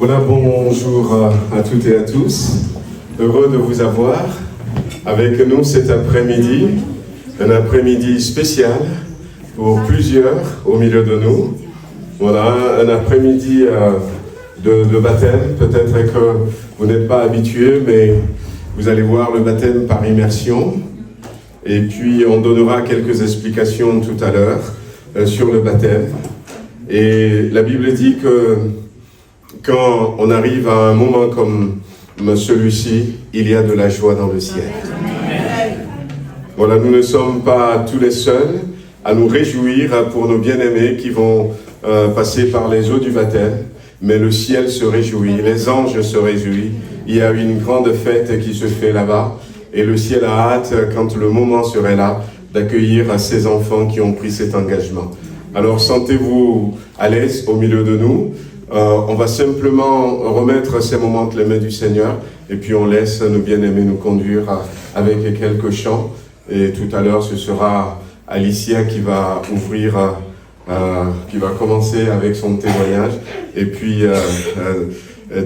Voilà, bonjour à toutes et à tous. Heureux de vous avoir avec nous cet après-midi. Un après-midi spécial pour plusieurs au milieu de nous. Voilà, un après-midi de baptême. Peut-être que vous n'êtes pas habitués, mais vous allez voir le baptême par immersion. Et puis, on donnera quelques explications tout à l'heure sur le baptême. Et la Bible dit que quand on arrive à un moment comme celui-ci, il y a de la joie dans le ciel. Voilà, nous ne sommes pas tous les seuls à nous réjouir pour nos bien-aimés qui vont passer par les eaux du baptême, mais le ciel se réjouit, les anges se réjouissent. Il y a une grande fête qui se fait là-bas, et le ciel a hâte, quand le moment serait là, d'accueillir ces enfants qui ont pris cet engagement. Alors sentez-vous à l'aise au milieu de nous. On va simplement remettre ces moments entre les mains du Seigneur, et puis on laisse nos bien-aimés nous conduire avec quelques chants. Et tout à l'heure, ce sera Alicia qui va ouvrir, qui va commencer avec son témoignage, et puis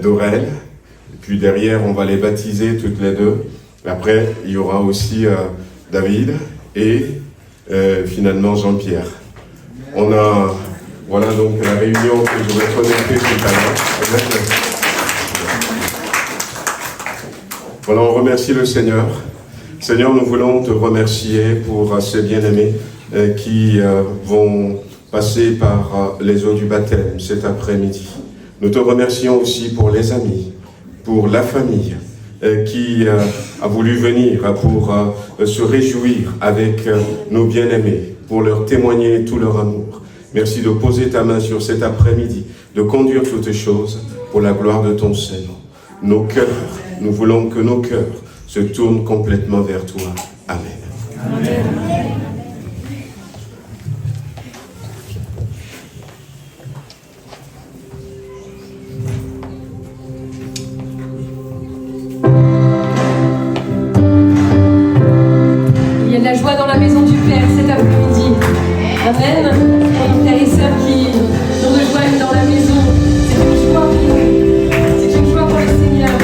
Dorel. Et puis derrière, on va les baptiser toutes les deux. Après, il y aura aussi David et finalement Jean-Pierre. On a, voilà donc la réunion que je vais connecter tout à l'heure. Voilà, on remercie le Seigneur. Seigneur, nous voulons te remercier pour ces bien-aimés qui vont passer par les eaux du baptême cet après-midi. Nous te remercions aussi pour les amis, pour la famille qui a voulu venir pour se réjouir avec nos bien-aimés, pour leur témoigner tout leur amour. Merci de poser ta main sur cet après-midi, de conduire toutes choses pour la gloire de ton Seigneur. Nos cœurs, nous voulons que nos cœurs se tournent complètement vers toi. Amen. Amen. Il y a de la joie dans la maison du Père cet après-midi. Amen. Pour nos frères et sœurs qui nous rejoignent dans la maison, c'est une joie. C'est une joie pour le Seigneur.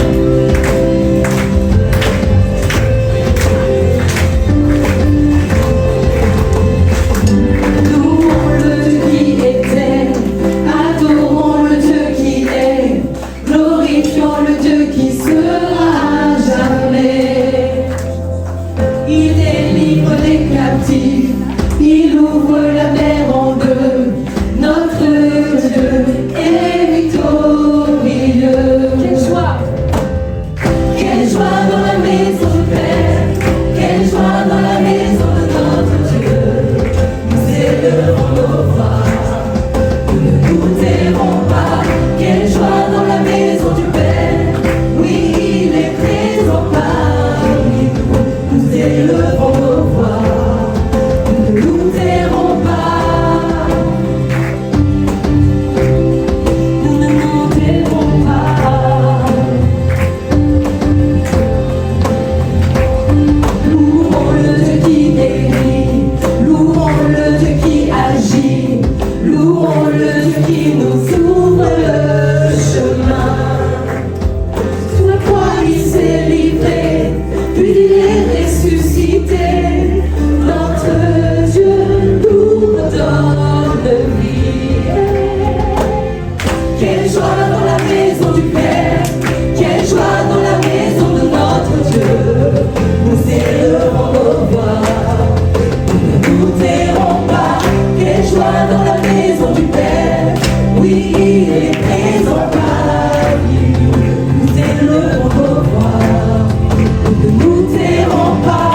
Il ouvre la mer en deux. Notre Dieu est victorieux. Quelle joie! Quelle joie dans la maison du Père. Quelle joie dans la maison de notre Dieu. Nous élevons nos voix. Nous ne nous tairons pas. Quelle joie dans la maison du Père. Oui, il est présent parmi nous. Nous élevons nos voix. Nous tairons pas, nous ne nous tairons pas. Louons le Dieu qui guérit, louons le Dieu qui agit, louons le Dieu qui nous ouvre le chemin. Sous la croix il s'est livré, puis il est ressuscité. Notre Dieu nous donne vie. Quelle joie dans la maison du Père, quelle joie dans la maison de notre Dieu. Nous élevons nos voix, nous ne nous tairons pas. Quelle joie dans la maison du Père, oui, il est présent parmi nous. Nous élevons nos voix, nous ne nous tairons pas.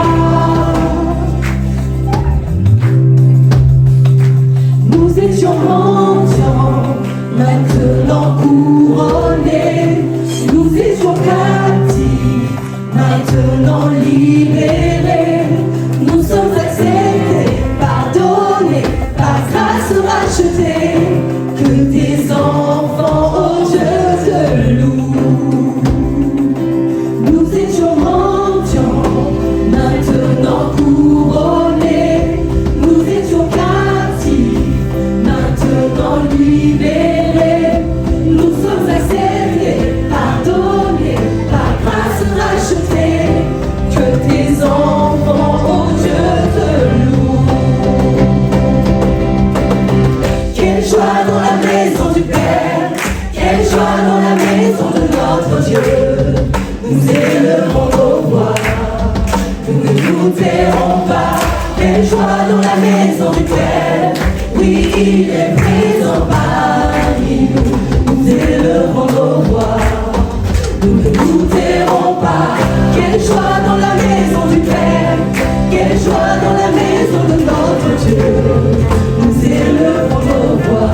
Nous étions mendiants, maintenant couronnés. Nous étions captifs, maintenant libérés. Nous sommes acceptés, pardonnés, par grâce rachetés. Que tes enfants, oh je te loue. Nous étions mendiants, maintenant couronnés. Nous étions captifs, maintenant libérés. Nous sommes acceptés. joie dans la maison de notre Dieu. Nous élevons nos voix, nous ne nous tairons pas. Quelle joie dans la maison du Père, oui, il est présent parmi nous. Nous élevons nos voix, nous ne nous tairons pas. Quelle joie dans la maison du Père, quelle joie dans la maison de notre Dieu. Nous élevons nos voix,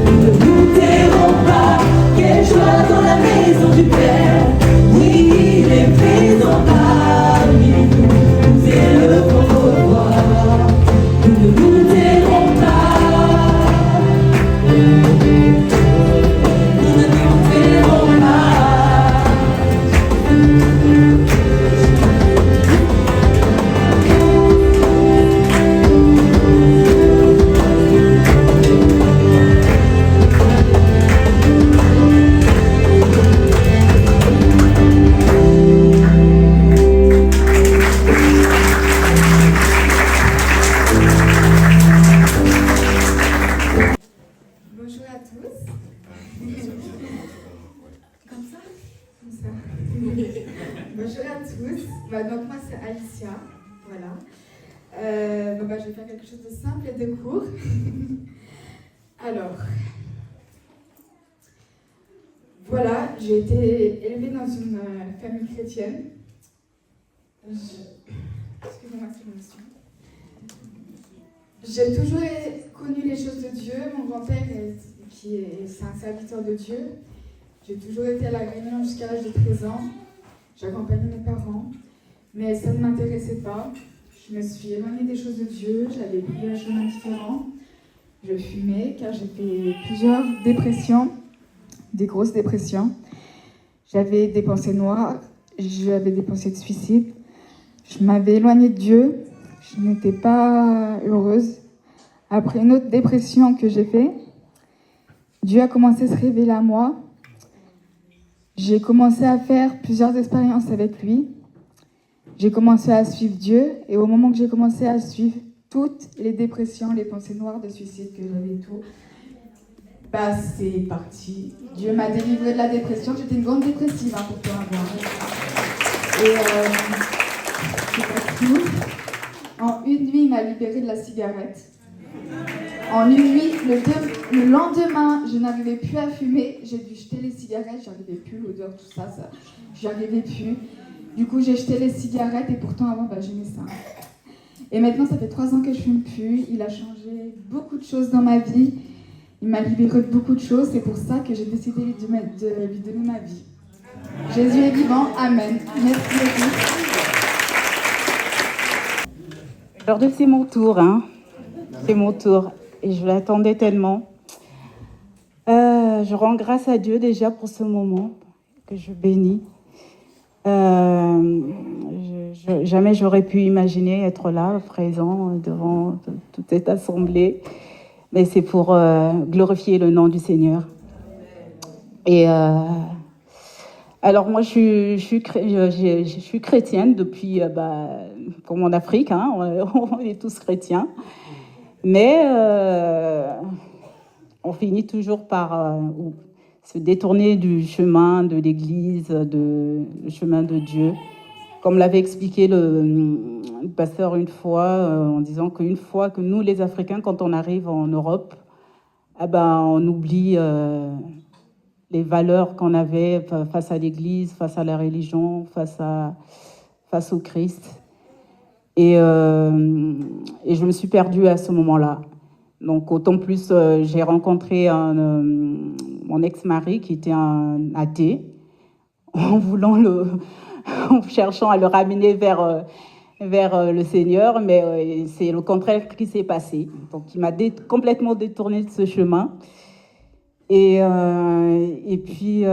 nous ne nous tairons pas. Quelle joie dans la maison du Père, oui, il est présent parmi nous. Nous élevons nos voix, nous ne nous tairons pas. Nous ne nous tairons pas. Bonjour à tous. Comme ça? Comme ça. Bonjour à tous. Donc moi c'est Alicia. Voilà. Je vais faire quelque chose de simple et de court. Alors, voilà, j'ai été élevée dans une famille chrétienne. Excusez-moi si je me suis. J'ai toujours connu les choses de Dieu. Mon grand-père, c'est un serviteur de Dieu. J'ai toujours été à la réunion jusqu'à l'âge de 13 ans. J'accompagnais mes parents, mais ça ne m'intéressait pas. Je me suis éloignée des choses de Dieu. J'avais pris un chemin différent. Je fumais car j'ai fait plusieurs dépressions, des grosses dépressions. J'avais des pensées noires, j'avais des pensées de suicide. Je m'avais éloignée de Dieu. Je n'étais pas heureuse. Après une autre dépression que j'ai faite, Dieu a commencé à se révéler à moi. J'ai commencé à faire plusieurs expériences avec lui. J'ai commencé à suivre Dieu. Et au moment que j'ai commencé à suivre toutes les dépressions, les pensées noires de suicide que j'avais tout, c'est parti. Dieu m'a délivrée de la dépression. J'étais une grande dépressive pour tout avoir. Et c'est pas tout. En une nuit, il m'a libérée de la cigarette. En une nuit, le lendemain, je n'arrivais plus à fumer. J'ai dû jeter les cigarettes, j'arrivais plus, l'odeur, tout ça, j'y arrivais plus. Du coup, j'ai jeté les cigarettes et pourtant avant, j'aimais ça. Et maintenant, ça fait 3 ans que je fume plus. Il a changé beaucoup de choses dans ma vie. Il m'a libérée de beaucoup de choses. C'est pour ça que j'ai décidé de lui donner ma vie. Jésus est vivant. Amen. Merci beaucoup. Aujourd'hui, c'est mon tour, hein. C'est mon tour. Et je l'attendais tellement. Je rends grâce à Dieu déjà pour ce moment que je bénis. Jamais j'aurais pu imaginer être là, présent, devant toute cette assemblée. Mais c'est pour glorifier le nom du Seigneur. Et alors moi, je suis chrétienne depuis, comme en Afrique, hein, on est tous chrétiens. Mais on finit toujours par se détourner du chemin de l'Église, le chemin de Dieu. Comme l'avait expliqué le pasteur une fois, en disant qu'une fois que nous, les Africains, quand on arrive en Europe, on oublie les valeurs qu'on avait face à l'Église, face à la religion, face au Christ. Et je me suis perdue à ce moment-là. Donc, autant plus, j'ai rencontré mon ex-mari qui était un athée, en cherchant à le ramener vers le Seigneur, mais c'est le contraire qui s'est passé. Donc, il m'a complètement détourné de ce chemin. Et puis,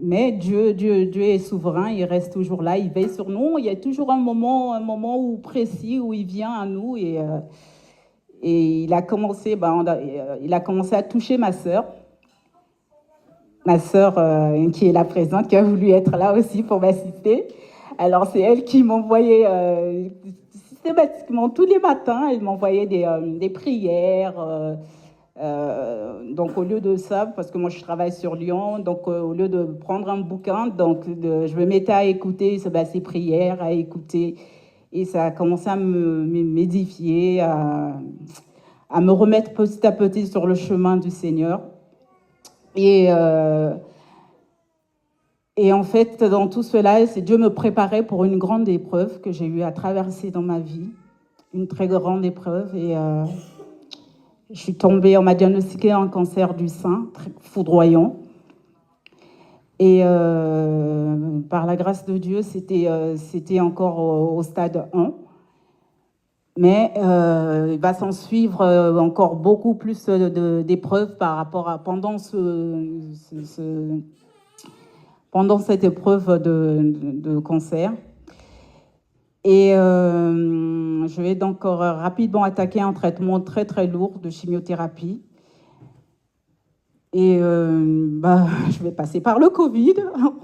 mais Dieu est souverain, il reste toujours là, il veille sur nous. Il y a toujours un moment précis où il vient à nous et il a commencé à toucher ma sœur. Ma sœur qui est là présente, qui a voulu être là aussi pour m'assister. Alors c'est elle qui m'envoyait systématiquement tous les matins, elle m'envoyait des prières, Donc au lieu de ça, parce que moi je travaille sur Lyon, donc au lieu de prendre un bouquin, donc je me mettais à écouter ces prières, à écouter, et ça a commencé à m'édifier, à me remettre petit à petit sur le chemin du Seigneur. Et en fait, dans tout cela, c'est Dieu me préparait pour une grande épreuve que j'ai eu à traverser dans ma vie, une très grande épreuve. Et je suis tombée, on m'a diagnostiqué un cancer du sein, très foudroyant. Et par la grâce de Dieu, c'était encore au stade 1. Mais il va s'en suivre encore beaucoup plus d'épreuves par rapport à pendant cette épreuve de cancer. Et je vais donc rapidement attaquer un traitement très très lourd de chimiothérapie. Et je vais passer par le Covid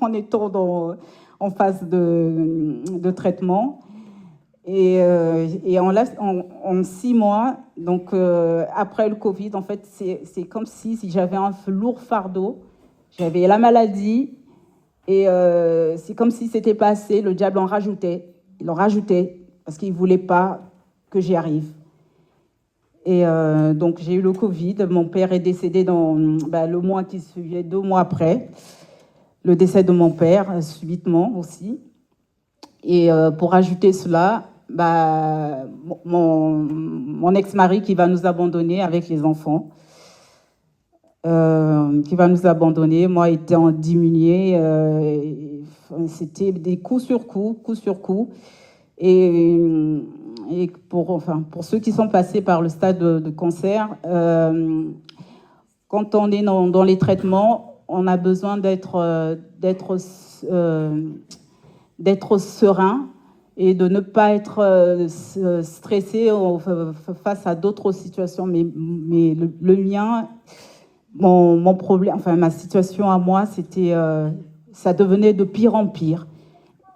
en étant en phase de traitement. Et en 6 mois, donc après le Covid, en fait, c'est comme si j'avais un lourd fardeau. J'avais la maladie et c'est comme si c'était pas assez. Le diable en rajoutait. Il en rajoutait parce qu'il ne voulait pas que j'y arrive. Et donc j'ai eu le Covid. Mon père est décédé dans le mois qui suivait, 2 mois après. Le décès de mon père, subitement aussi. Et pour ajouter cela, mon ex-mari qui va nous abandonner avec les enfants, qui va nous abandonner, moi étant diminuée, c'était des coups sur coups. Et pour ceux qui sont passés par le stade de cancer, quand on est dans les traitements, on a besoin d'être serein et de ne pas être stressé face à d'autres situations. Mais le mien, mon problème, ma situation à moi, c'était, ça devenait de pire en pire.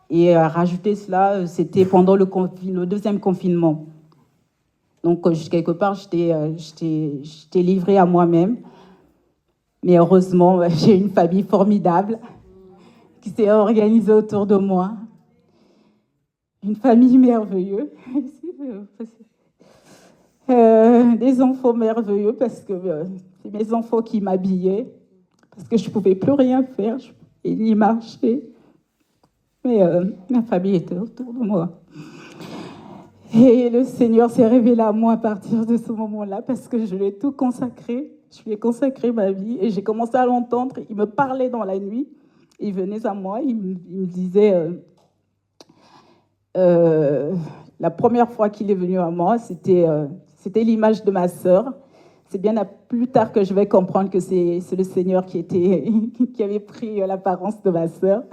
Et à rajouter cela, c'était pendant le 2e confinement. Donc, quelque part, j'étais livrée à moi-même. Mais heureusement, j'ai une famille formidable qui s'est organisée autour de moi. Une famille merveilleuse. Des enfants merveilleux parce que c'est mes enfants qui m'habillaient. Parce que je ne pouvais plus rien faire, je ne pouvais ni marcher. Mais ma famille était autour de moi. Et le Seigneur s'est révélé à moi à partir de ce moment-là parce que je lui ai tout consacré. Je lui ai consacré ma vie et j'ai commencé à l'entendre. Il me parlait dans la nuit. Il venait à moi, il me disait... la première fois qu'il est venu à moi, c'était l'image de ma sœur. C'est bien plus tard que je vais comprendre que c'est le Seigneur qui avait pris l'apparence de ma sœur.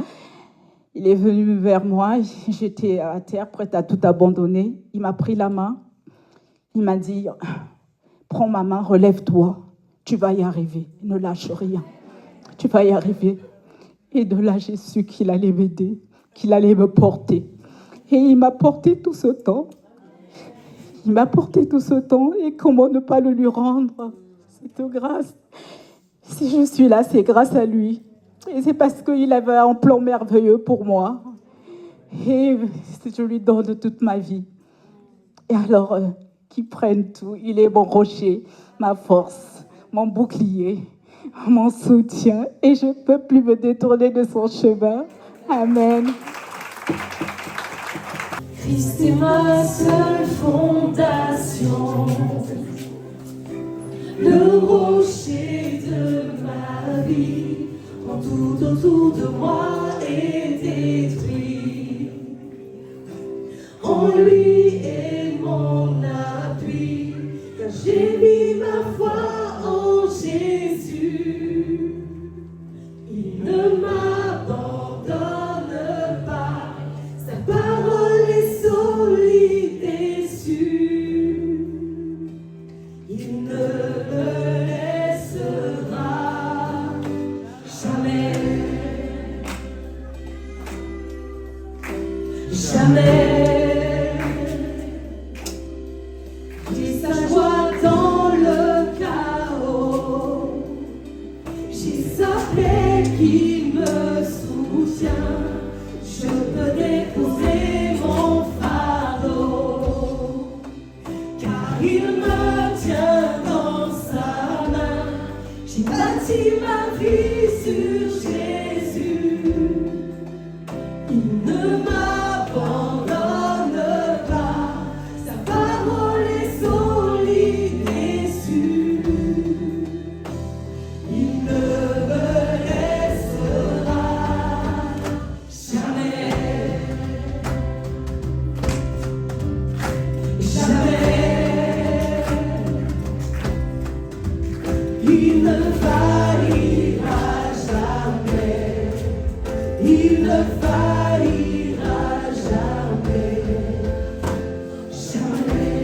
Il est venu vers moi, j'étais à terre, prête à tout abandonner. Il m'a pris la main, il m'a dit « Prends ma main, relève-toi, tu vas y arriver, ne lâche rien, tu vas y arriver. » Et de là, j'ai su qu'il allait m'aider, qu'il allait me porter. Et il m'a porté tout ce temps. Il m'a porté tout ce temps, et comment ne pas le lui rendre, cette grâce. Si je suis là, c'est grâce à lui. Et c'est parce qu'il avait un plan merveilleux pour moi. Et je lui donne toute ma vie. Et alors, qu'il prenne tout. Il est mon rocher, ma force, mon bouclier, mon soutien. Et je ne peux plus me détourner de son chemin. Amen. Christ est ma seule fondation, le rocher de ma vie. Quand tout autour de moi est détruit, en lui est mon appui, car j'ai mis ma foi en Jésus. Il ne m'abandonne pas, sa parole est solide et sûre. Il ne me laissera jamais, jamais. Dis sa joie dans le chaos. qui me soutient. Je peux déposer mon fardeau, car il me tient dans sa main. J'ai bâti ma vie sur Jésus. Il ne m'abandonne pas. Sa parole est solide et sûre. Il ne me laissera jamais, jamais. Il ne faillira jamais. Il ne faillira jamais. Jamais.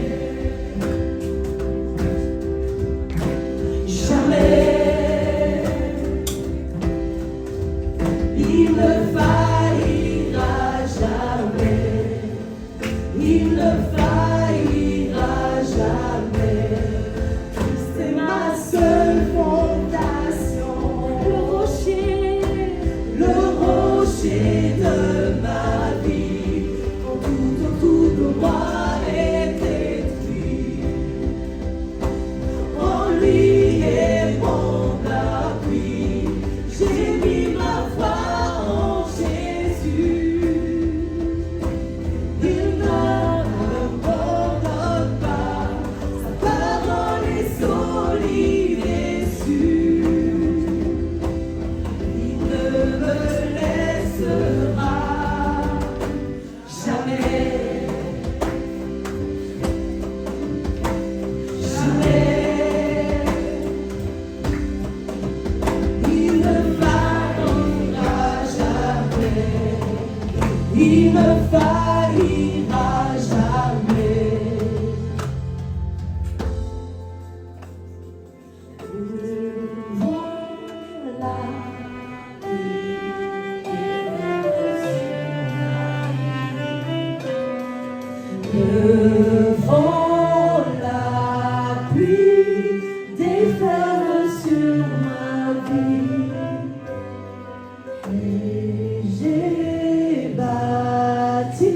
Jamais. Il ne faillira jamais. Il ne faillira jamais. C'est ma seule fondation. Le rocher de ma vie. Quand tout autour de moi est détruit, en lui est mon appui. J'ai mis ma foi en Jésus. Il ne m'abandonne pas. Sa parole est solide et sûre. Il ne me laissera jamais. Jamais. Il ne faillira jamais. Il ne faillira jamais. Voilà. Devant la pluie déferle sur ma vie, et j'ai bâti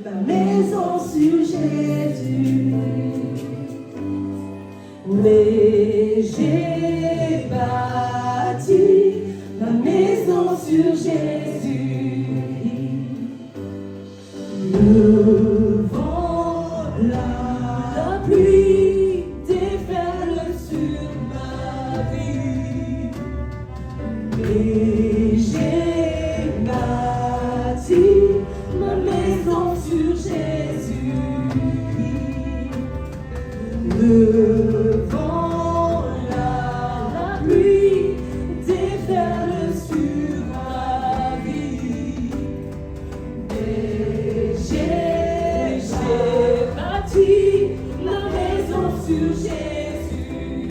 ma maison sur Jésus. Mais j'ai bâti ma maison sur Jésus. Devant la pluie déferle sur ma vie, mais j'ai bâti ma maison sur Jésus. Devant la pluie déferle sur ma vie, mais j'ai bâti ma maison sur Jésus.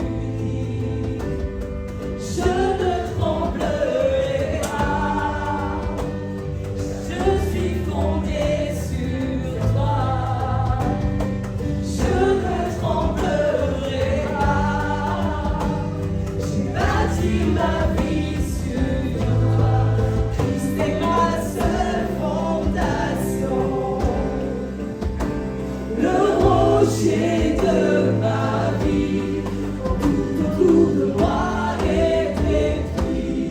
Je ne tremblerai pas. Je suis fondé sur toi. Je ne tremblerai pas. J'ai bâti ma vie sur toi. Christ est ma seule fondation. Le rocher de ma vie. Tout autour de moi est détruit.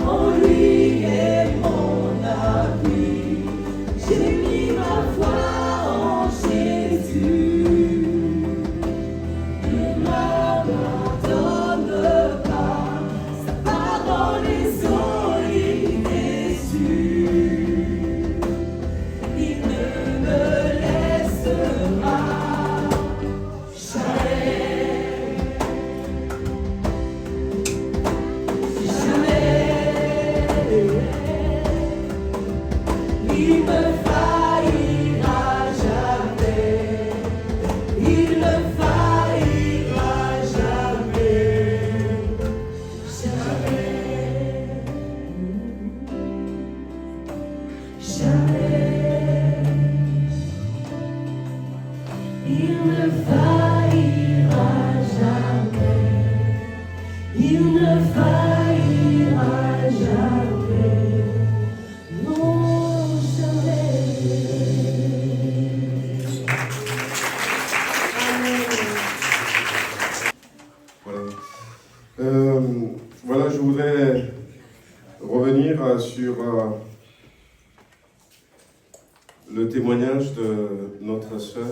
En lui est mon appui. J'ai mis ma foi en Jésus. Il m'abandonne Voilà, je voudrais revenir sur le témoignage de notre sœur,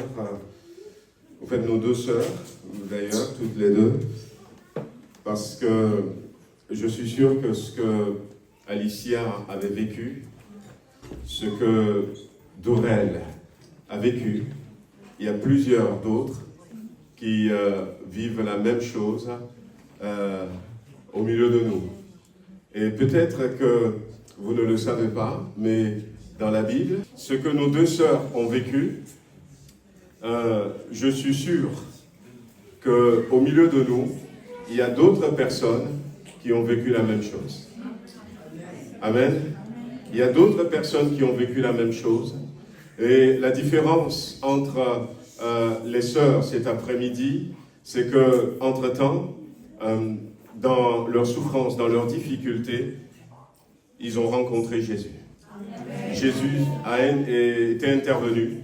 en fait nos deux sœurs, d'ailleurs, toutes les deux, parce que je suis sûr que ce que Alicia avait vécu, ce que Dorel a vécu, il y a plusieurs d'autres qui vivent la même chose au milieu de nous. Et peut-être que vous ne le savez pas, mais dans la Bible, ce que nos deux sœurs ont vécu, je suis sûr qu'au milieu de nous, il y a d'autres personnes qui ont vécu la même chose. Amen. Il y a d'autres personnes qui ont vécu la même chose. Et la différence entre les sœurs cet après-midi, c'est que, entre-temps, dans leur souffrance, dans leurs difficultés, ils ont rencontré Jésus. Jésus a été intervenu.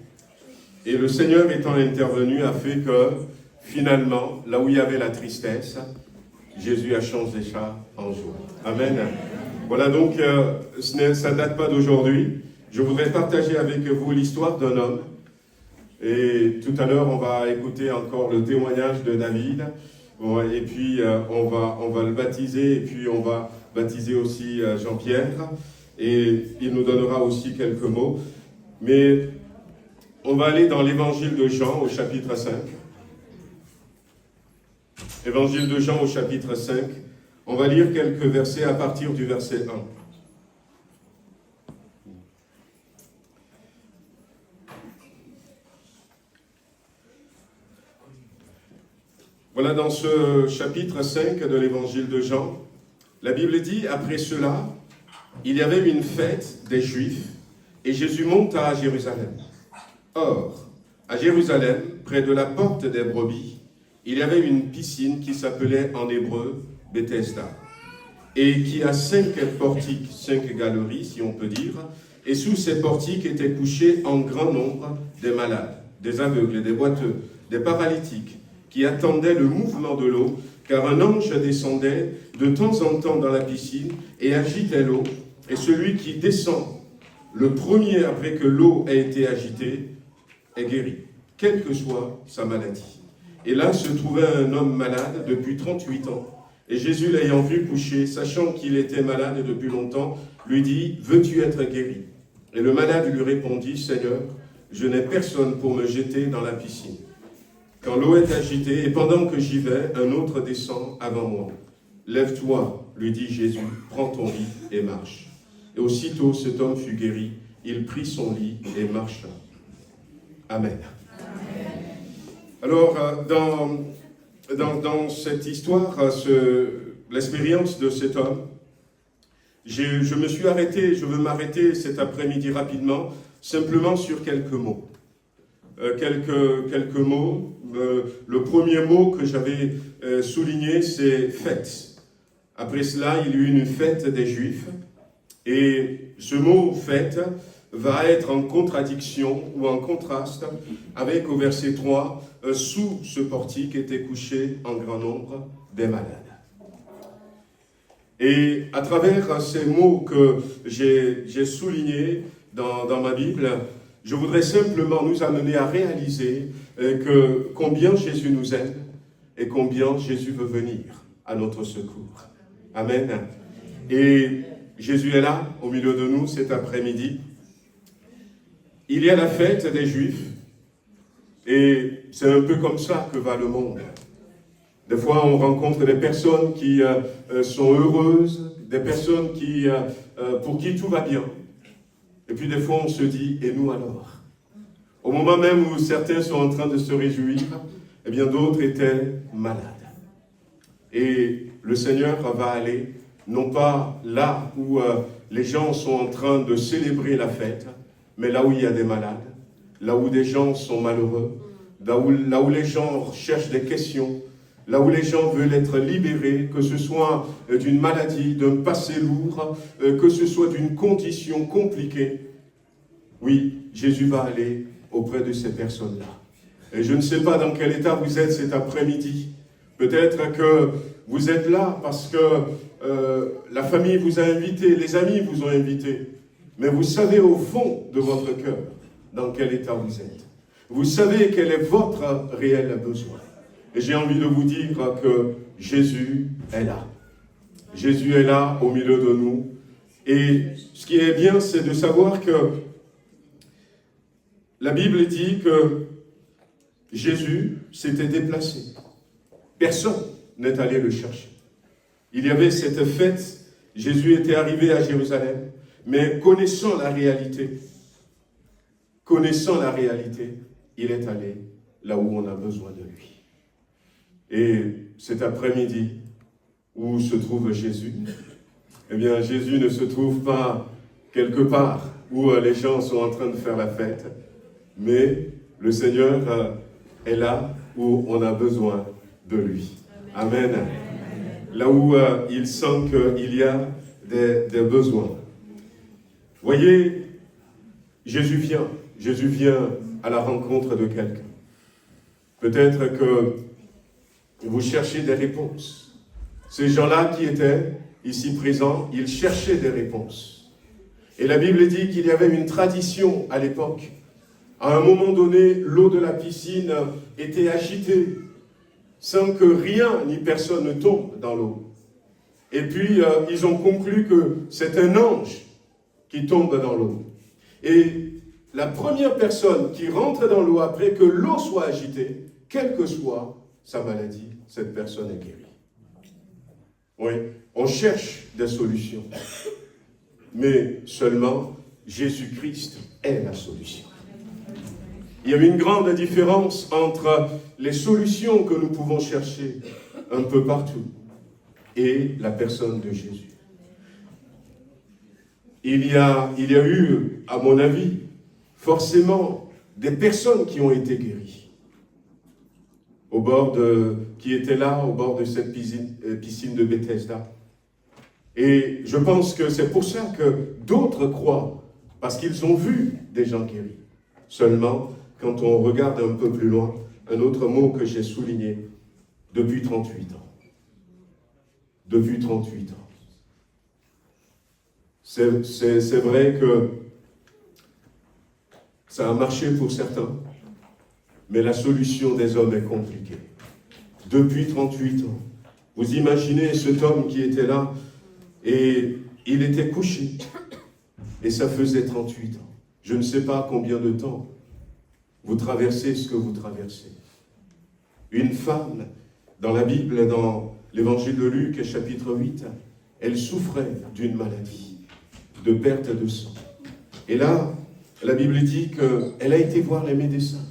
Et le Seigneur étant intervenu a fait que, finalement, là où il y avait la tristesse, Jésus a changé ça en joie. Amen. Voilà, donc, ça ne date pas d'aujourd'hui. Je voudrais partager avec vous l'histoire d'un homme. Et tout à l'heure, on va écouter encore le témoignage de David. Et puis, on va le baptiser. Et puis, on va baptiser aussi Jean-Pierre. Et il nous donnera aussi quelques mots. Mais on va aller dans l'évangile de Jean au chapitre 5. Évangile de Jean au chapitre 5. On va lire quelques versets à partir du verset 1. Voilà, dans ce chapitre 5 de l'évangile de Jean, la Bible dit, après cela, il y avait une fête des Juifs, et Jésus monta à Jérusalem. Or, à Jérusalem, près de la porte des brebis, il y avait une piscine qui s'appelait en hébreu Bethesda, et qui a 5 portiques, 5 galeries, si on peut dire, et sous ces portiques étaient couchés en grand nombre des malades, des aveugles, des boiteux, des paralytiques, qui attendaient le mouvement de l'eau, car un ange descendait de temps en temps dans la piscine et agitait l'eau, et celui qui descend le premier après que l'eau ait été agitée est guéri, quelle que soit sa maladie. Et là se trouvait un homme malade depuis 38 ans, et Jésus l'ayant vu couché, sachant qu'il était malade depuis longtemps, lui dit, « Veux-tu être guéri ?» Et le malade lui répondit, « Seigneur, je n'ai personne pour me jeter dans la piscine. Quand l'eau est agitée, et pendant que j'y vais, un autre descend avant moi. Lève-toi, lui dit Jésus, prends ton lit et marche. Et aussitôt cet homme fut guéri, il prit son lit et marcha. Amen. Alors, dans cette histoire, l'expérience de cet homme, je me suis arrêté, je veux m'arrêter cet après-midi rapidement, simplement sur quelques mots. Quelques mots. Le premier mot que j'avais souligné, c'est fête. Après cela, il y eut une fête des Juifs. Et ce mot fête va être en contradiction ou en contraste avec au verset 3, sous ce portique étaient couchés en grand nombre des malades. Et à travers ces mots que j'ai soulignés dans ma Bible, je voudrais simplement nous amener à réaliser que combien Jésus nous aime et combien Jésus veut venir à notre secours. Amen. Et Jésus est là, au milieu de nous, cet après-midi. Il y a la fête des Juifs, et c'est un peu comme ça que va le monde. Des fois, on rencontre des personnes qui sont heureuses, des personnes pour qui tout va bien. Et puis des fois, on se dit, et nous alors? Au moment même où certains sont en train de se réjouir, eh bien d'autres étaient malades. Et le Seigneur va aller, non pas là où les gens sont en train de célébrer la fête, mais là où il y a des malades, là où des gens sont malheureux, là où les gens cherchent des questions, là où les gens veulent être libérés, que ce soit d'une maladie, d'un passé lourd, que ce soit d'une condition compliquée. Oui, Jésus va aller auprès de ces personnes-là. Et je ne sais pas dans quel état vous êtes cet après-midi. Peut-être que vous êtes là parce que la famille vous a invité, les amis vous ont invité. Mais vous savez au fond de votre cœur dans quel état vous êtes. Vous savez quel est votre réel besoin. Et j'ai envie de vous dire que Jésus est là. Jésus est là au milieu de nous. Et ce qui est bien, c'est de savoir que la Bible dit que Jésus s'était déplacé. Personne n'est allé le chercher. Il y avait cette fête, Jésus était arrivé à Jérusalem, mais connaissant la réalité, il est allé là où on a besoin de lui. Et cet après-midi, où se trouve Jésus? Eh bien, Jésus ne se trouve pas quelque part où les gens sont en train de faire la fête, mais le Seigneur est là où on a besoin de lui. Amen. Là où il sent qu'il y a des besoins. Voyez, Jésus vient à la rencontre de quelqu'un. Peut-être que vous cherchez des réponses. Ces gens-là qui étaient ici présents, ils cherchaient des réponses. Et la Bible dit qu'il y avait une tradition à l'époque. À un moment donné, l'eau de la piscine était agitée sans que rien ni personne ne tombe dans l'eau. Et puis, ils ont conclu que c'est un ange qui tombe dans l'eau. Et la première personne qui rentre dans l'eau après que l'eau soit agitée, quelle que soit sa maladie, cette personne est guérie. Oui, on cherche des solutions. Mais seulement Jésus-Christ est la solution. Il y a une grande différence entre les solutions que nous pouvons chercher un peu partout et la personne de Jésus. Il y a eu, à mon avis, forcément des personnes qui ont été guéries. Qui étaient là au bord de cette piscine de Bethesda. Et je pense que c'est pour ça que d'autres croient, parce qu'ils ont vu des gens guéris. Seulement, quand on regarde un peu plus loin, un autre mot que j'ai souligné, depuis 38 ans. Depuis 38 ans. C'est vrai que ça a marché pour certains, mais la solution des hommes est compliquée. Depuis 38 ans. Vous imaginez cet homme qui était là, et il était couché, et ça faisait 38 ans. Je ne sais pas combien de temps vous traversez ce que vous traversez. Une femme, dans la Bible, dans l'évangile de Luc, chapitre 8, elle souffrait d'une maladie, de perte de sang. Et là, la Bible dit qu'elle a été voir les médecins.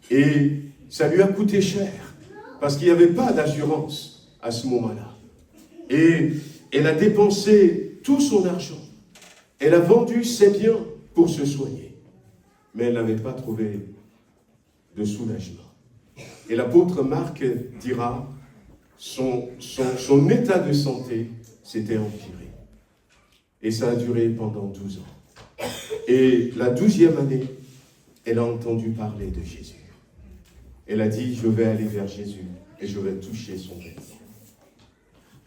Et ça lui a coûté cher, parce qu'il n'y avait pas d'assurance à ce moment-là. Et elle a dépensé tout son argent. Elle a vendu ses biens pour se soigner. Mais elle n'avait pas trouvé de soulagement. Et l'apôtre Marc dira, son état de santé s'était empiré. Et ça a duré pendant 12 ans. Et la 12e année, elle a entendu parler de Jésus. Elle a dit, je vais aller vers Jésus et je vais toucher son vêtement.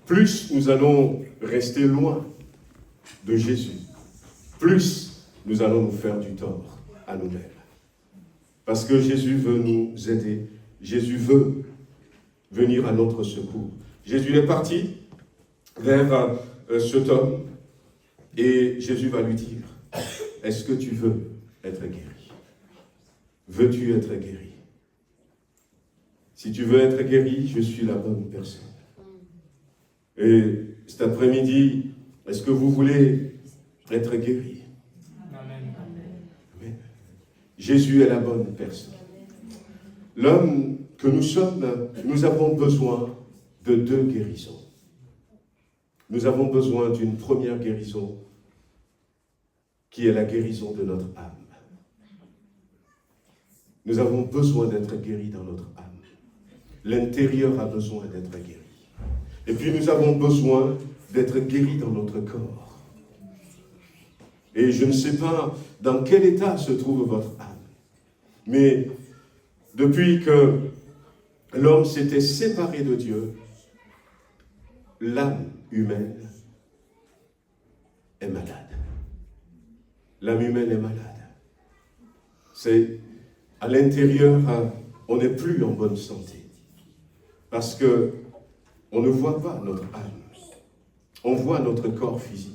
Plus nous allons rester loin de Jésus, plus nous allons nous faire du tort à nous-mêmes. Parce que Jésus veut nous aider. Jésus veut venir à notre secours. Jésus est parti vers cet homme et Jésus va lui dire, est-ce que tu veux être guéri? Veux-tu être guéri? Si tu veux être guéri, je suis la bonne personne. Et cet après-midi, est-ce que vous voulez être guéri? Amen. Jésus est la bonne personne. L'homme que nous sommes, nous avons besoin de 2 guérisons. Nous avons besoin d'une première guérison, qui est la guérison de notre âme. Nous avons besoin d'être guéris dans notre âme. L'intérieur a besoin d'être guéri. Et puis nous avons besoin d'être guéris dans notre corps. Et je ne sais pas dans quel état se trouve votre âme. Mais depuis que l'homme s'était séparé de Dieu, l'âme humaine est malade. L'âme humaine est malade. C'est à l'intérieur, on n'est plus en bonne santé. Parce que on ne voit pas notre âme. On voit notre corps physique.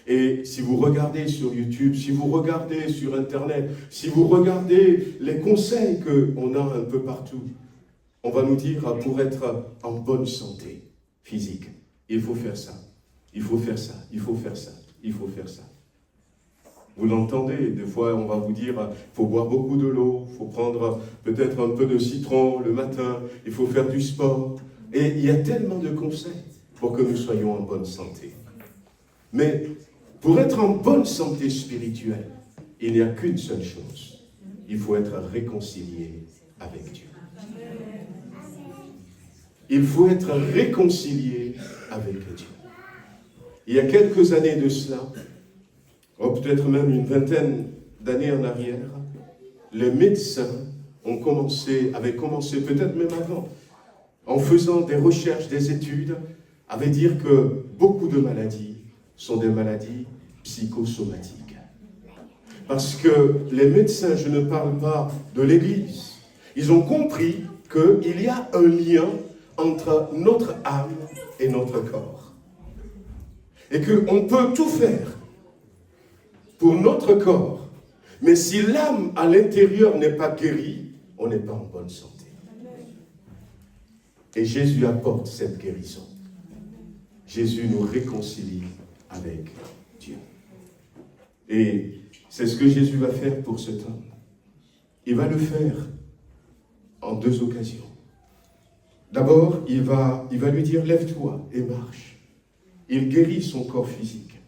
Et si vous regardez sur YouTube, si vous regardez sur Internet, si vous regardez les conseils qu'on a un peu partout, on va nous dire, pour être en bonne santé physique, il faut faire ça, il faut faire ça, il faut faire ça, il faut faire ça. Vous l'entendez, des fois on va vous dire, il faut boire beaucoup de l'eau, il faut prendre peut-être un peu de citron le matin, il faut faire du sport. Et il y a tellement de conseils pour que nous soyons en bonne santé. Mais pour être en bonne santé spirituelle, il n'y a qu'une seule chose. Il faut être réconcilié avec Dieu. Il faut être réconcilié avec Dieu. Il y a quelques années de cela, peut-être même une vingtaine d'années en arrière, les médecins avaient commencé, peut-être même avant, en faisant des recherches, des études, avaient dit que beaucoup de maladies sont des maladies psychosomatiques. Parce que les médecins, je ne parle pas de l'Église, ils ont compris qu'il y a un lien entre notre âme et notre corps. Et qu'on peut tout faire pour notre corps, mais si l'âme à l'intérieur n'est pas guérie, on n'est pas en bonne santé. Et Jésus apporte cette guérison. Jésus nous réconcilie avec Dieu. Et c'est ce que Jésus va faire pour cet homme. Il va le faire en deux occasions. D'abord, il va lui dire, lève-toi et marche. Il guérit son corps physique.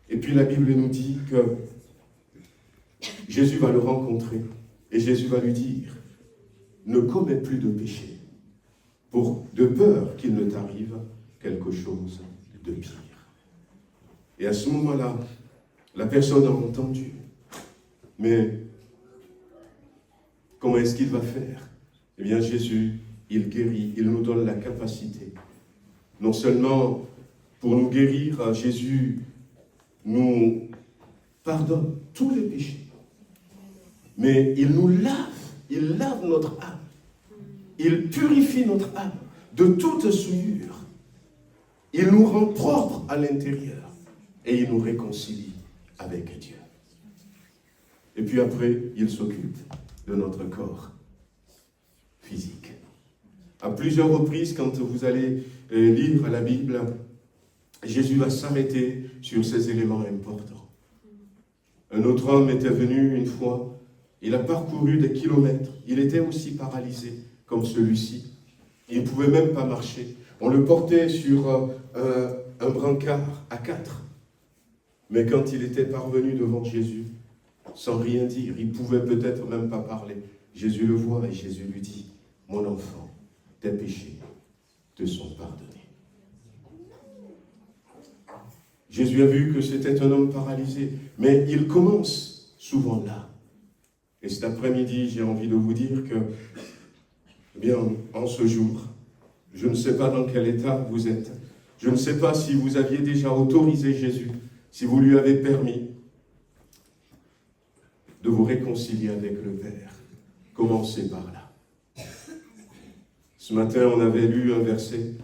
Et puis la Bible nous dit que Jésus va le rencontrer et Jésus va lui dire, ne commets plus de péché, de peur qu'il ne t'arrive quelque chose de pire. Et à ce moment-là, la personne a entendu. Mais comment est-ce qu'il va faire? Eh bien, Jésus, il guérit, il nous donne la capacité. Non seulement pour nous guérir, Jésus nous pardonne tous les péchés, mais il nous lave, il lave notre âme. Il purifie notre âme de toute souillure. Il nous rend propres à l'intérieur et il nous réconcilie avec Dieu. Et puis après, il s'occupe de notre corps physique. À plusieurs reprises, quand vous allez lire la Bible, Jésus va s'arrêter sur ces éléments importants. Un autre homme était venu une fois, il a parcouru des kilomètres, il était aussi paralysé comme celui-ci. Il ne pouvait même pas marcher. On le portait sur un brancard à 4. Mais quand il était parvenu devant Jésus, sans rien dire, il ne pouvait peut-être même pas parler. Jésus le voit et Jésus lui dit, « Mon enfant, tes péchés te sont pardonnés. » Jésus a vu que c'était un homme paralysé, mais il commence souvent là. Et cet après-midi, j'ai envie de vous dire que, eh bien, en ce jour, je ne sais pas dans quel état vous êtes. Je ne sais pas si vous aviez déjà autorisé Jésus, si vous lui avez permis de vous réconcilier avec le Père. Commencez par là. Ce matin, on avait lu un verset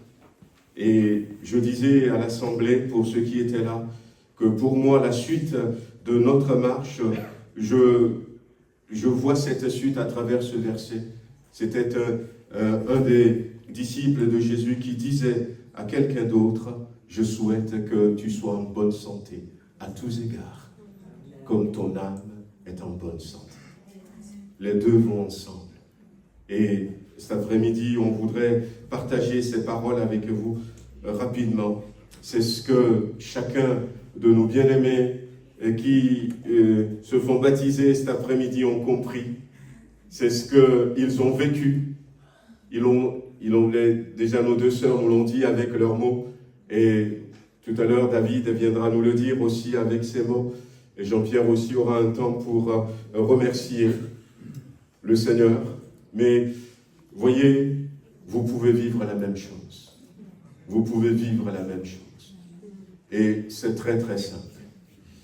et je disais à l'Assemblée, pour ceux qui étaient là, que pour moi, la suite de notre marche, je vois cette suite à travers ce verset. C'était un des disciples de Jésus qui disait à quelqu'un d'autre, je souhaite que tu sois en bonne santé à tous égards, comme ton âme est en bonne santé. Les deux vont ensemble. Et cet après-midi, on voudrait partager ces paroles avec vous rapidement. C'est ce que chacun de nos bien-aimés qui se font baptiser cet après-midi ont compris. C'est ce qu'ils ont vécu. Déjà nos deux sœurs nous l'ont dit avec leurs mots. Et tout à l'heure, David viendra nous le dire aussi avec ses mots. Et Jean-Pierre aussi aura un temps pour remercier le Seigneur. Mais voyez, vous pouvez vivre la même chose. vous pouvez vivre la même chose. Et c'est très très simple.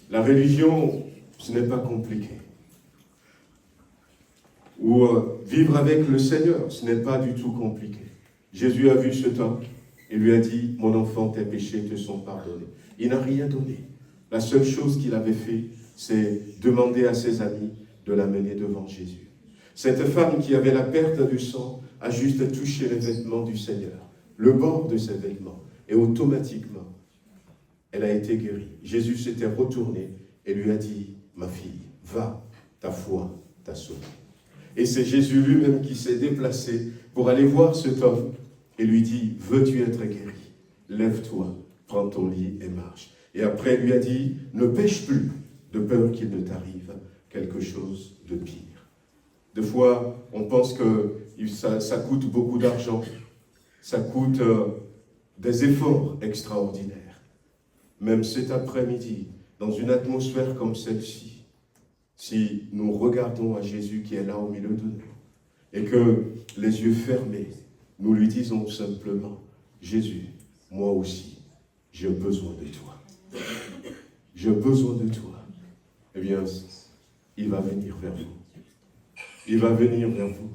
La religion, ce n'est pas compliqué. Ou vivre avec le Seigneur, ce n'est pas du tout compliqué. Jésus a vu cet homme et lui a dit, mon enfant, tes péchés te sont pardonnés. Il n'a rien donné. La seule chose qu'il avait fait, c'est demander à ses amis de l'amener devant Jésus. Cette femme qui avait la perte du sang a juste touché les vêtements du Seigneur, le bord de ses vêtements, et automatiquement, elle a été guérie. Jésus s'était retourné et lui a dit, ma fille, va, ta foi t'a sauvée. Et c'est Jésus lui-même qui s'est déplacé pour aller voir cet homme et lui dit, veux-tu être guéri? Lève-toi, prends ton lit et marche. Et après, il lui a dit, ne pêche plus, de peur qu'il ne t'arrive quelque chose de pire. Des fois, on pense que ça coûte beaucoup d'argent, ça coûte des efforts extraordinaires. Même cet après-midi, dans une atmosphère comme celle-ci, si nous regardons à Jésus qui est là au milieu de nous, et que les yeux fermés, nous lui disons simplement, Jésus, moi aussi, j'ai besoin de toi. J'ai besoin de toi. Eh bien, il va venir vers vous. Il va venir vers vous.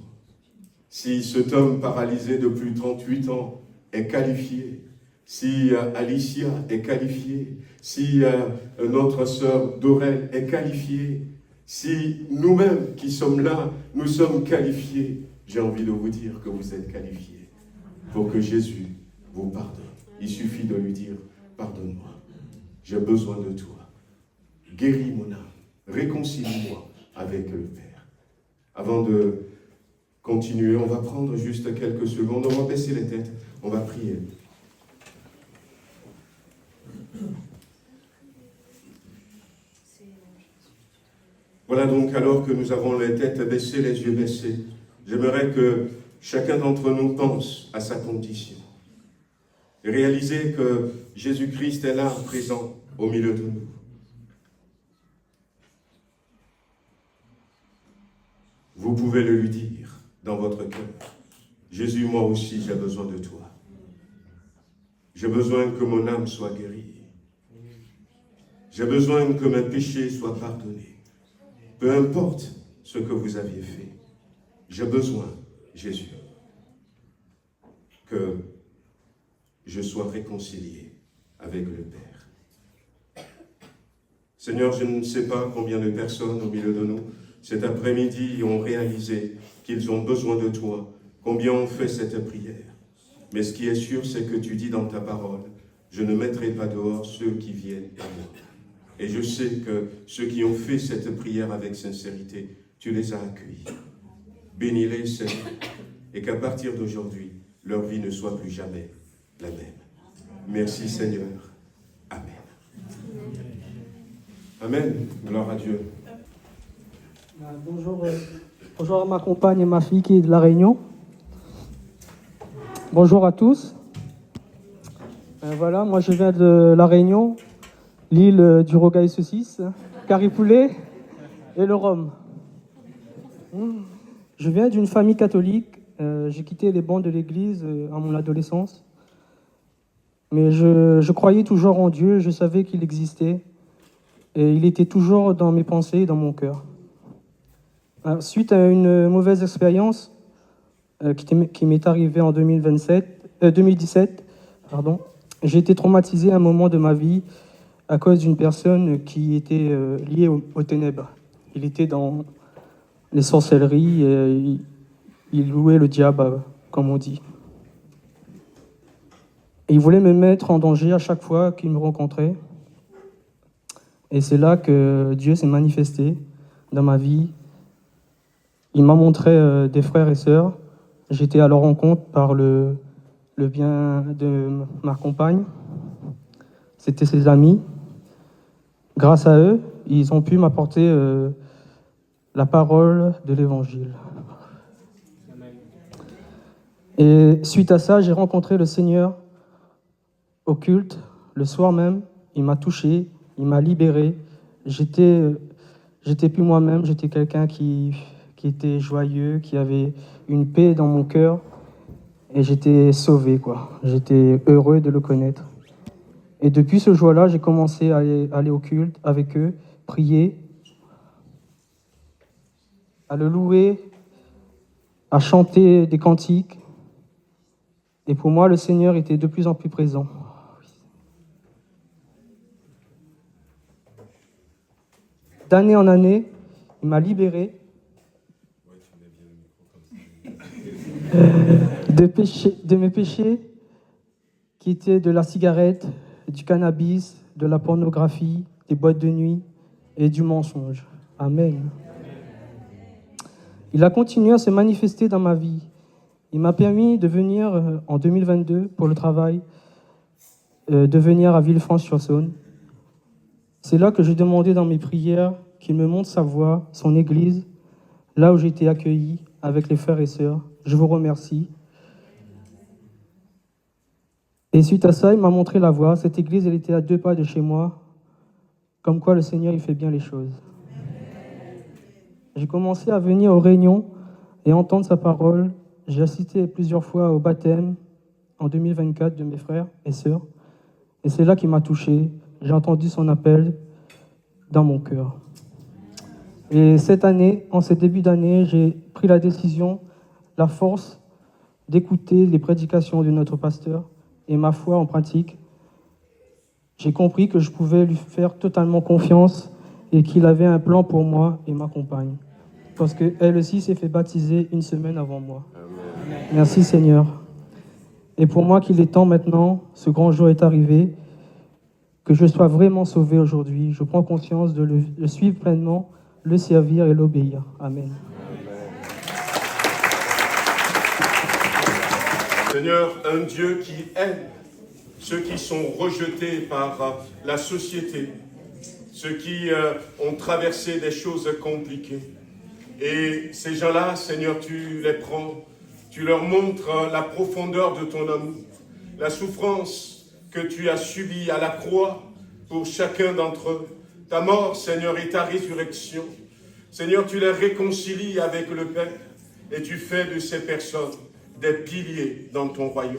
Si cet homme paralysé depuis 38 ans est qualifié, si Alicia est qualifiée, si notre sœur Dorel est qualifiée, si nous-mêmes qui sommes là, nous sommes qualifiés, j'ai envie de vous dire que vous êtes qualifiés pour que Jésus vous pardonne. Il suffit de lui dire, pardonne-moi, j'ai besoin de toi. Guéris mon âme, réconcilie-moi avec le Père. Avant de continuer, on va prendre juste quelques secondes, on va baisser les têtes, on va prier. Voilà donc, alors que nous avons les têtes baissées, les yeux baissés, j'aimerais que chacun d'entre nous pense à sa condition. Et réaliser que Jésus-Christ est là, présent, au milieu de nous. Vous pouvez le lui dire dans votre cœur. Jésus, moi aussi, j'ai besoin de toi. J'ai besoin que mon âme soit guérie. J'ai besoin que mes péchés soient pardonnés. Peu importe ce que vous aviez fait. J'ai besoin, Jésus, que je sois réconcilié avec le Père. Seigneur, je ne sais pas combien de personnes au milieu de nous, cet après-midi, ont réalisé qu'ils ont besoin de toi, combien ont fait cette prière. Mais ce qui est sûr, c'est que tu dis dans ta parole, je ne mettrai pas dehors ceux qui viennent à moi. Et je sais que ceux qui ont fait cette prière avec sincérité, tu les as accueillis. Bénis-les, Seigneur, et qu'à partir d'aujourd'hui, leur vie ne soit plus jamais la même. Merci, Seigneur. Amen. Amen. Gloire à Dieu. Bonjour à ma compagne et ma fille qui est de La Réunion. Bonjour à tous. Voilà, moi je viens de La Réunion, l'île du Rogail Saucisse, Caripoulet et le Rhum. Je viens d'une famille catholique. J'ai quitté les bancs de l'église à mon adolescence. Mais je croyais toujours en Dieu, je savais qu'il existait. Et il était toujours dans mes pensées et dans mon cœur. Suite à une mauvaise expérience qui m'est arrivée en 2017, j'ai été traumatisé à un moment de ma vie à cause d'une personne qui était liée aux ténèbres. Il était dans les sorcelleries, et il louait le diable, comme on dit. Et il voulait me mettre en danger à chaque fois qu'il me rencontrait. Et c'est là que Dieu s'est manifesté dans ma vie. Il m'a montré des frères et sœurs. J'étais à leur rencontre par le bien de ma compagne. C'était ses amis. Grâce à eux, ils ont pu m'apporter la parole de l'Évangile. Et suite à ça, j'ai rencontré le Seigneur au culte, le soir même. Il m'a touché, il m'a libéré. J'étais plus moi-même, j'étais quelqu'un qui était joyeux, qui avait une paix dans mon cœur. Et j'étais sauvé, quoi. J'étais heureux de le connaître. Et depuis ce jour-là, j'ai commencé à aller au culte avec eux, prier, à le louer, à chanter des cantiques. Et pour moi, le Seigneur était de plus en plus présent. D'année en année, il m'a libéré de mes péchés qui étaient de la cigarette, du cannabis, de la pornographie, des boîtes de nuit et du mensonge. Amen. Il a continué à se manifester dans ma vie. Il m'a permis de venir en 2022 pour le travail, de venir à Villefranche-sur-Saône. C'est là que j'ai demandé dans mes prières qu'il me montre sa voie, son église, là où j'ai été accueilli avec les frères et sœurs. Je vous remercie. Et suite à ça, il m'a montré la voie. Cette église, elle était à 2 pas de chez moi. Comme quoi le Seigneur, il fait bien les choses. J'ai commencé à venir aux réunions et entendre sa parole. J'ai assisté plusieurs fois au baptême en 2024 de mes frères et sœurs. Et c'est là qu'il m'a touché. J'ai entendu son appel dans mon cœur. Et cette année, en ce début d'année, j'ai pris la décision, la force d'écouter les prédications de notre pasteur et ma foi en pratique. J'ai compris que je pouvais lui faire totalement confiance et qu'il avait un plan pour moi et ma compagne. Parce qu'elle aussi s'est fait baptiser 1 semaine avant moi. Amen. Merci Seigneur. Et pour moi qu'il est temps maintenant, ce grand jour est arrivé, que je sois vraiment sauvé aujourd'hui. Je prends conscience de le suivre pleinement, le servir et l'obéir. Amen. Seigneur, un Dieu qui aime ceux qui sont rejetés par la société, ceux qui ont traversé des choses compliquées. Et ces gens-là, Seigneur, tu les prends, tu leur montres la profondeur de ton amour, la souffrance que tu as subie à la croix pour chacun d'entre eux, ta mort, Seigneur, et ta résurrection. Seigneur, tu les réconcilies avec le Père et tu fais de ces personnes des piliers dans ton royaume.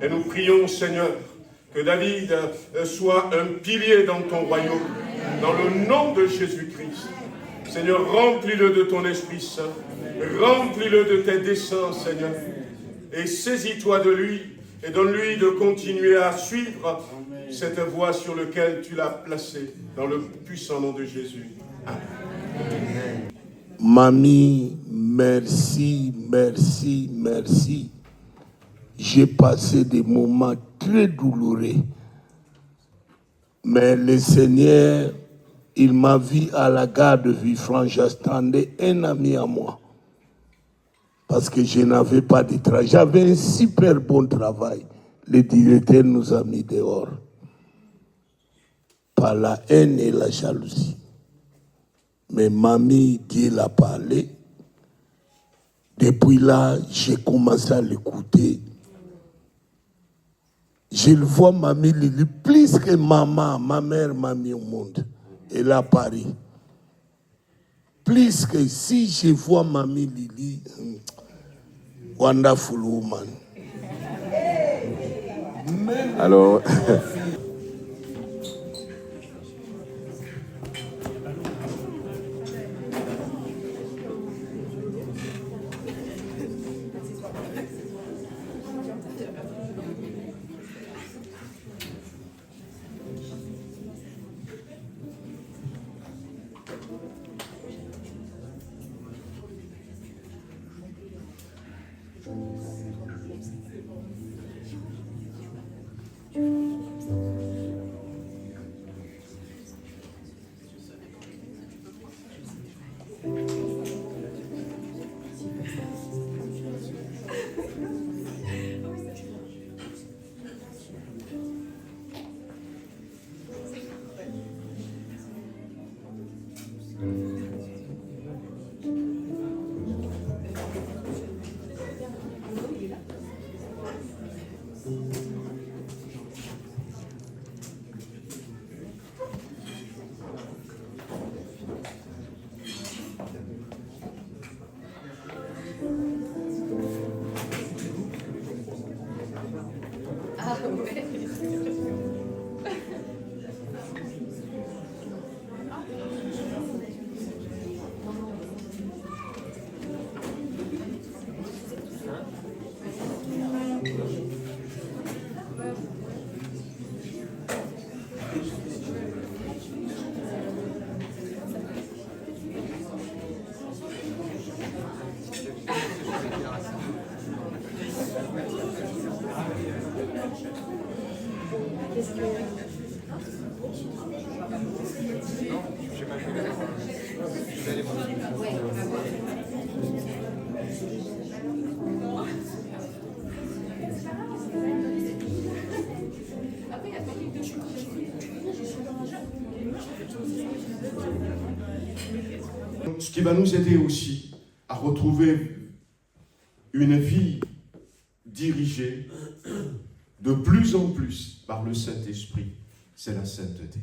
Et nous prions, Seigneur, que David soit un pilier dans ton royaume, dans le nom de Jésus-Christ. Seigneur, remplis-le de ton Esprit Saint, remplis-le de tes desseins, Seigneur, et saisis-toi de lui, et donne-lui de continuer à suivre cette voie sur laquelle tu l'as placée, dans le puissant nom de Jésus. Amen. Mamie, merci, merci, merci. J'ai passé des moments très douloureux. Mais le Seigneur, il m'a vu à la gare de Villefranche. J'attendais un ami à moi. Parce que je n'avais pas de travail. J'avais un super bon travail. Le directeur nous a mis dehors. Par la haine et la jalousie. Mais mamie, Dieu l'a parlé. Depuis là, j'ai commencé à l'écouter. Je le vois, mamie Lili, plus que maman, ma mère m'a mis au monde. Elle a Paris. Plus que si je vois mamie Lili, wonderful woman. Alors, Ce qui va nous aider aussi à retrouver une vie dirigée de plus en plus par le Saint-Esprit, c'est la sainteté.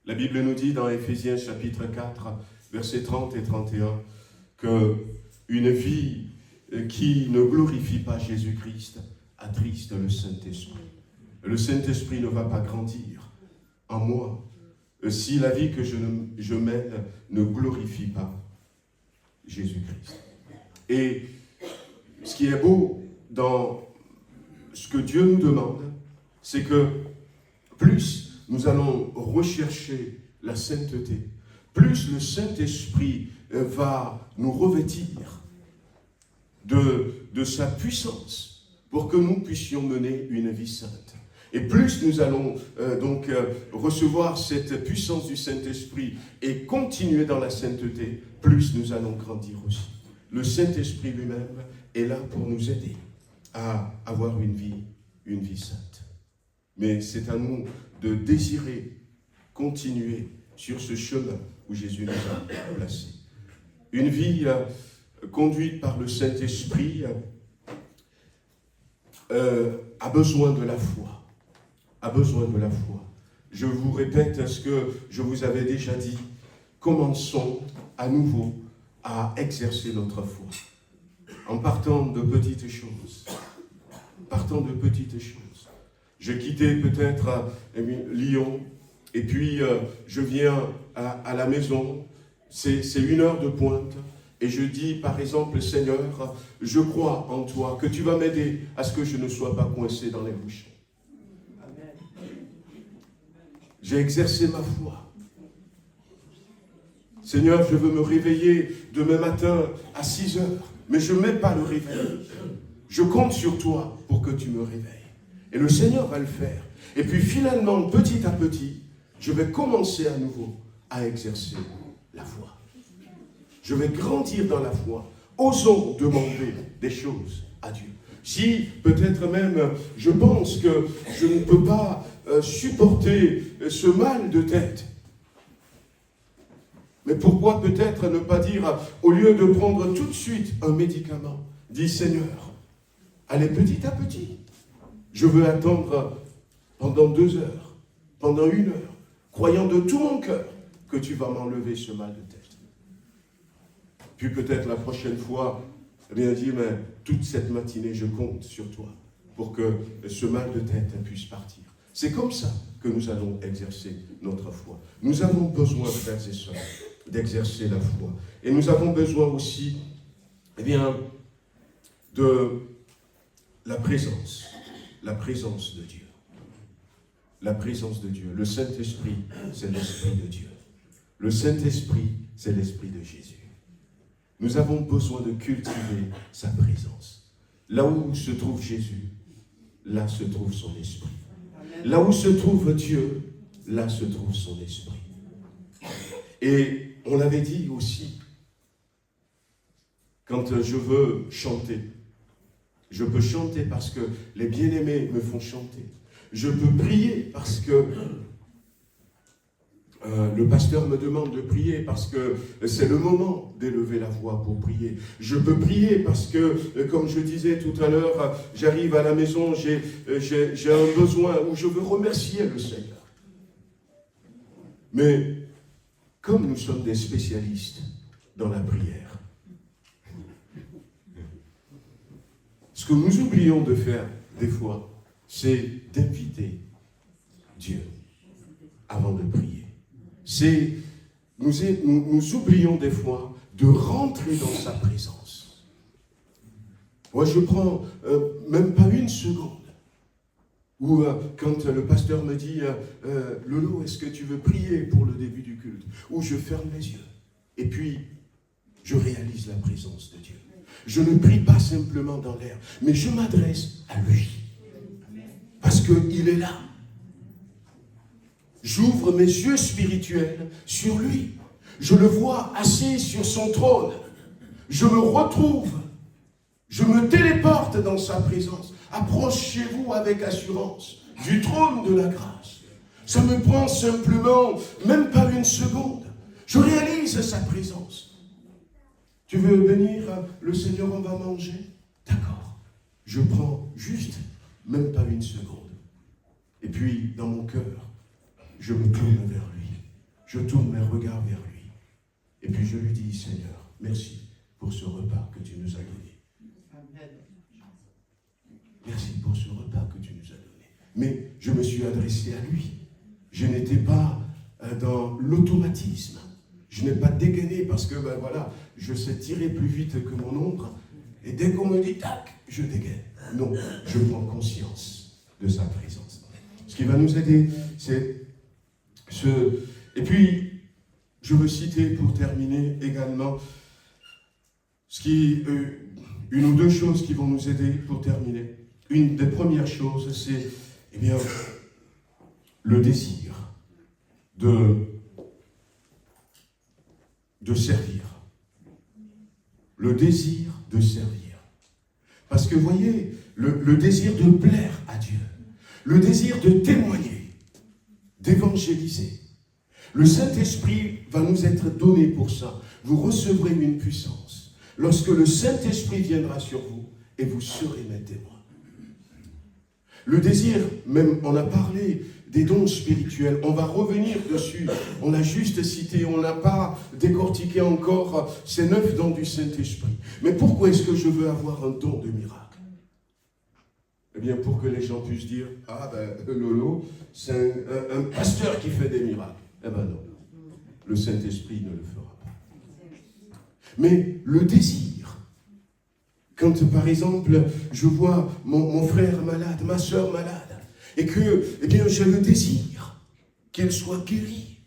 La Bible nous dit dans Éphésiens chapitre 4, versets 30 et 31, qu'une vie qui ne glorifie pas Jésus-Christ attriste le Saint-Esprit. Le Saint-Esprit ne va pas grandir en moi si la vie que je mène ne glorifie pas Jésus-Christ. Et ce qui est beau dans ce que Dieu nous demande, c'est que plus nous allons rechercher la sainteté, plus le Saint-Esprit va nous revêtir de sa puissance pour que nous puissions mener une vie sainte. Et plus nous allons recevoir cette puissance du Saint-Esprit et continuer dans la sainteté, plus nous allons grandir aussi. Le Saint-Esprit lui-même est là pour nous aider à avoir une vie sainte. Mais c'est à nous de désirer continuer sur ce chemin où Jésus nous a placés. Une vie conduite par le Saint-Esprit a besoin de la foi. A besoin de la foi. Je vous répète ce que je vous avais déjà dit. Commençons à nouveau à exercer notre foi. En partant de petites choses. Partant de petites choses. Je quittais peut-être Lyon, et puis je viens à la maison, c'est 1 heure de pointe, et je dis par exemple, Seigneur, je crois en toi, que tu vas m'aider à ce que je ne sois pas coincé dans les bouchons. J'ai exercé ma foi. Seigneur, je veux me réveiller demain matin à 6 heures, mais je ne mets pas le réveil. Je compte sur toi pour que tu me réveilles. Et le Seigneur va le faire. Et puis finalement, petit à petit, je vais commencer à nouveau à exercer la foi. Je vais grandir dans la foi. Osons demander des choses à Dieu. Si peut-être même je pense que je ne peux pas supporter ce mal de tête, mais pourquoi peut-être ne pas dire, au lieu de prendre tout de suite un médicament, dis Seigneur, allez petit à petit. Je veux attendre pendant 2 heures, pendant 1 heure, croyant de tout mon cœur que tu vas m'enlever ce mal de tête. Puis peut-être la prochaine fois, bien dire, mais toute cette matinée, je compte sur toi pour que ce mal de tête puisse partir. C'est comme ça que nous allons exercer notre foi. Nous avons besoin, frères et sœurs, d'exercer la foi. Et nous avons besoin aussi, de la présence de Dieu. La présence de Dieu. Le Saint-Esprit, c'est l'Esprit de Dieu. Le Saint-Esprit, c'est l'Esprit de Jésus. Nous avons besoin de cultiver sa présence. Là où se trouve Jésus, là se trouve son Esprit. Là où se trouve Dieu, là se trouve son Esprit. Et on l'avait dit aussi, quand je veux chanter, je peux chanter parce que les bien-aimés me font chanter. Je peux prier parce que le pasteur me demande de prier parce que c'est le moment d'élever la voix pour prier. Je peux prier parce que, comme je disais tout à l'heure, j'arrive à la maison, j'ai un besoin où je veux remercier le Seigneur. Mais comme nous sommes des spécialistes dans la prière, ce que nous oublions de faire, des fois, c'est d'inviter Dieu avant de prier. Nous oublions des fois de rentrer dans sa présence. Moi, je prends même pas une seconde. Ou quand le pasteur me dit « Lolo, est-ce que tu veux prier pour le début du culte ?» Ou je ferme les yeux. Et puis, je réalise la présence de Dieu. Je ne prie pas simplement dans l'air, mais je m'adresse à lui. Parce qu'il est là. J'ouvre mes yeux spirituels sur lui. Je le vois assis sur son trône. Je me retrouve. Je me téléporte dans sa présence. Approchez-vous avec assurance du trône de la grâce. Ça me prend simplement, même pas une seconde. Je réalise sa présence. Tu veux bénir le Seigneur, on va manger? D'accord. Je prends juste, même pas une seconde. Et puis, dans mon cœur, je me tourne vers lui. Je tourne mes regards vers lui. Et puis je lui dis, Seigneur, merci pour ce repas que tu nous as donné. Merci pour ce repas que tu nous as donné. Mais je me suis adressé à lui. Je n'étais pas dans l'automatisme. Je n'ai pas dégainé parce que, voilà, je sais tirer plus vite que mon ombre. Et dès qu'on me dit, tac, je dégaine. Non, je prends conscience de sa présence. Ce qui va nous aider, c'est ce... Et puis, je veux citer pour terminer également une ou deux choses qui vont nous aider pour terminer. Une des premières choses, c'est, eh bien, le désir de servir. Le désir de servir. Parce que, voyez, le désir de plaire à Dieu, le désir de témoigner, d'évangéliser. Le Saint-Esprit va nous être donné pour ça. Vous recevrez une puissance lorsque le Saint-Esprit viendra sur vous et vous serez mes témoins. Le désir, même on a parlé des dons spirituels, on va revenir dessus. On l'a juste cité, on n'a pas décortiqué encore ces 9 dons du Saint-Esprit. Mais pourquoi est-ce que je veux avoir un don de miracle? Eh bien, pour que les gens puissent dire, ah ben, Lolo, c'est un pasteur qui fait des miracles. Eh ben non, le Saint-Esprit ne le fera pas. Mais le désir, quand par exemple, je vois mon frère malade, ma soeur malade, et que, eh bien, j'ai le désir qu'elle soit guérie.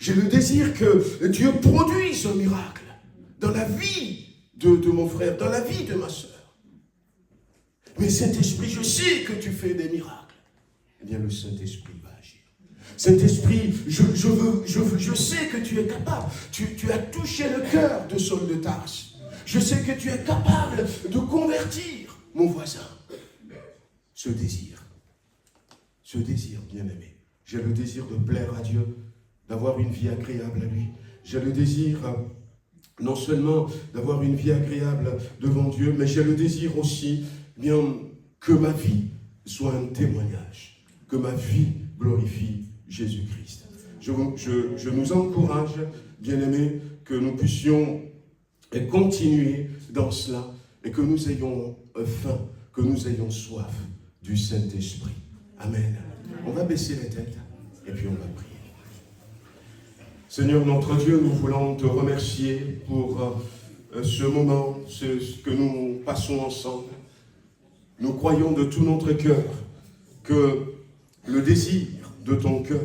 J'ai le désir que Dieu produise un miracle dans la vie de mon frère, dans la vie de ma soeur. Mais Saint-Esprit, je sais que tu fais des miracles. Eh bien, le Saint-Esprit va agir. Saint-Esprit, je sais que tu es capable. Tu as touché le cœur de Saul de Tarse. Je sais que tu es capable de convertir mon voisin. Ce désir, bien-aimé. J'ai le désir de plaire à Dieu, d'avoir une vie agréable à lui. J'ai le désir, non seulement d'avoir une vie agréable devant Dieu, mais j'ai le désir aussi, bien, que ma vie soit un témoignage, que ma vie glorifie Jésus-Christ. Je nous encourage, bien-aimés, que nous puissions continuer dans cela et que nous ayons faim, que nous ayons soif du Saint-Esprit. Amen. On va baisser les têtes et puis on va prier. Seigneur notre Dieu, nous voulons te remercier pour ce moment, ce que nous passons ensemble. Nous croyons de tout notre cœur que le désir de ton cœur,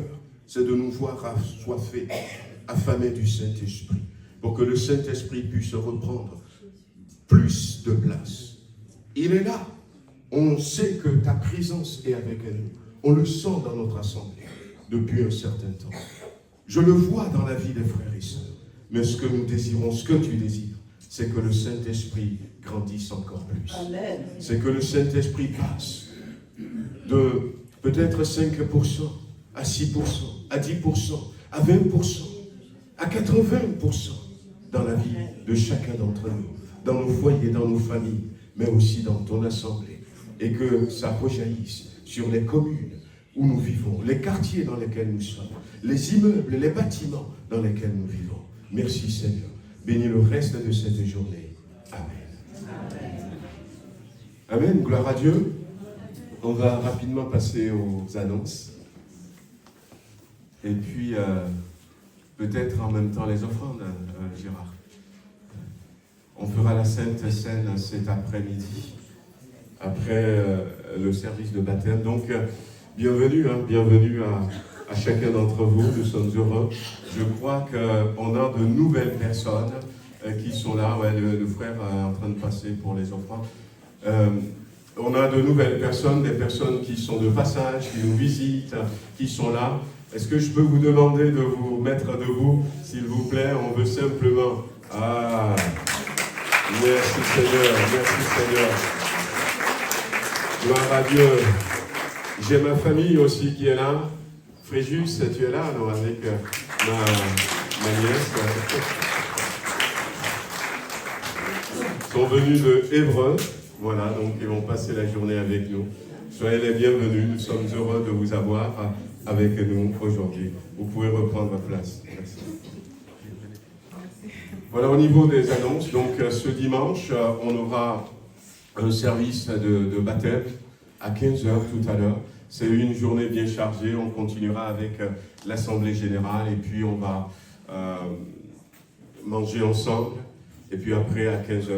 c'est de nous voir assoiffés, affamés du Saint-Esprit, pour que le Saint-Esprit puisse reprendre plus de place. Il est là. On sait que ta présence est avec nous. On le sent dans notre assemblée depuis un certain temps. Je le vois dans la vie des frères et sœurs. Mais ce que nous désirons, ce que tu désires, c'est que le Saint-Esprit grandisse encore plus. C'est que le Saint-Esprit passe de peut-être 5% à 6%, à 10%, à 20%, à 80% dans la vie de chacun d'entre nous, dans nos foyers, dans nos familles, mais aussi dans ton assemblée. Et que ça rejaillisse sur les communes où nous vivons, les quartiers dans lesquels nous sommes, les immeubles, les bâtiments dans lesquels nous vivons. Merci Seigneur. Bénis le reste de cette journée. Amen. Amen. Amen. Gloire à Dieu. On va rapidement passer aux annonces. Et puis, peut-être en même temps les offrandes, Gérard. On fera la Sainte Seine cet après-midi, après le service de baptême. Donc, bienvenue à chacun d'entre vous. Nous sommes heureux. Je crois qu'on a de nouvelles personnes qui sont là. Ouais, le frère est en train de passer pour les offrandes. On a de nouvelles personnes, des personnes qui sont de passage, qui nous visitent, qui sont là. Est-ce que je peux vous demander de vous mettre debout, s'il vous plaît? On veut simplement... Ah, merci Seigneur, merci Seigneur. Gloire à Dieu. J'ai ma famille aussi qui est là. Fréjus, tu es là, non, avec ma nièce. Ils sont venus de Évreux. Voilà, donc ils vont passer la journée avec nous. Soyez les bienvenus, nous sommes heureux de vous avoir avec nous aujourd'hui. Vous pouvez reprendre votre place. Merci. Voilà, au niveau des annonces, donc ce dimanche, on aura un service de baptême à 15h tout à l'heure. C'est une journée bien chargée, on continuera avec l'Assemblée Générale et puis on va manger ensemble. Et puis après, à 15h,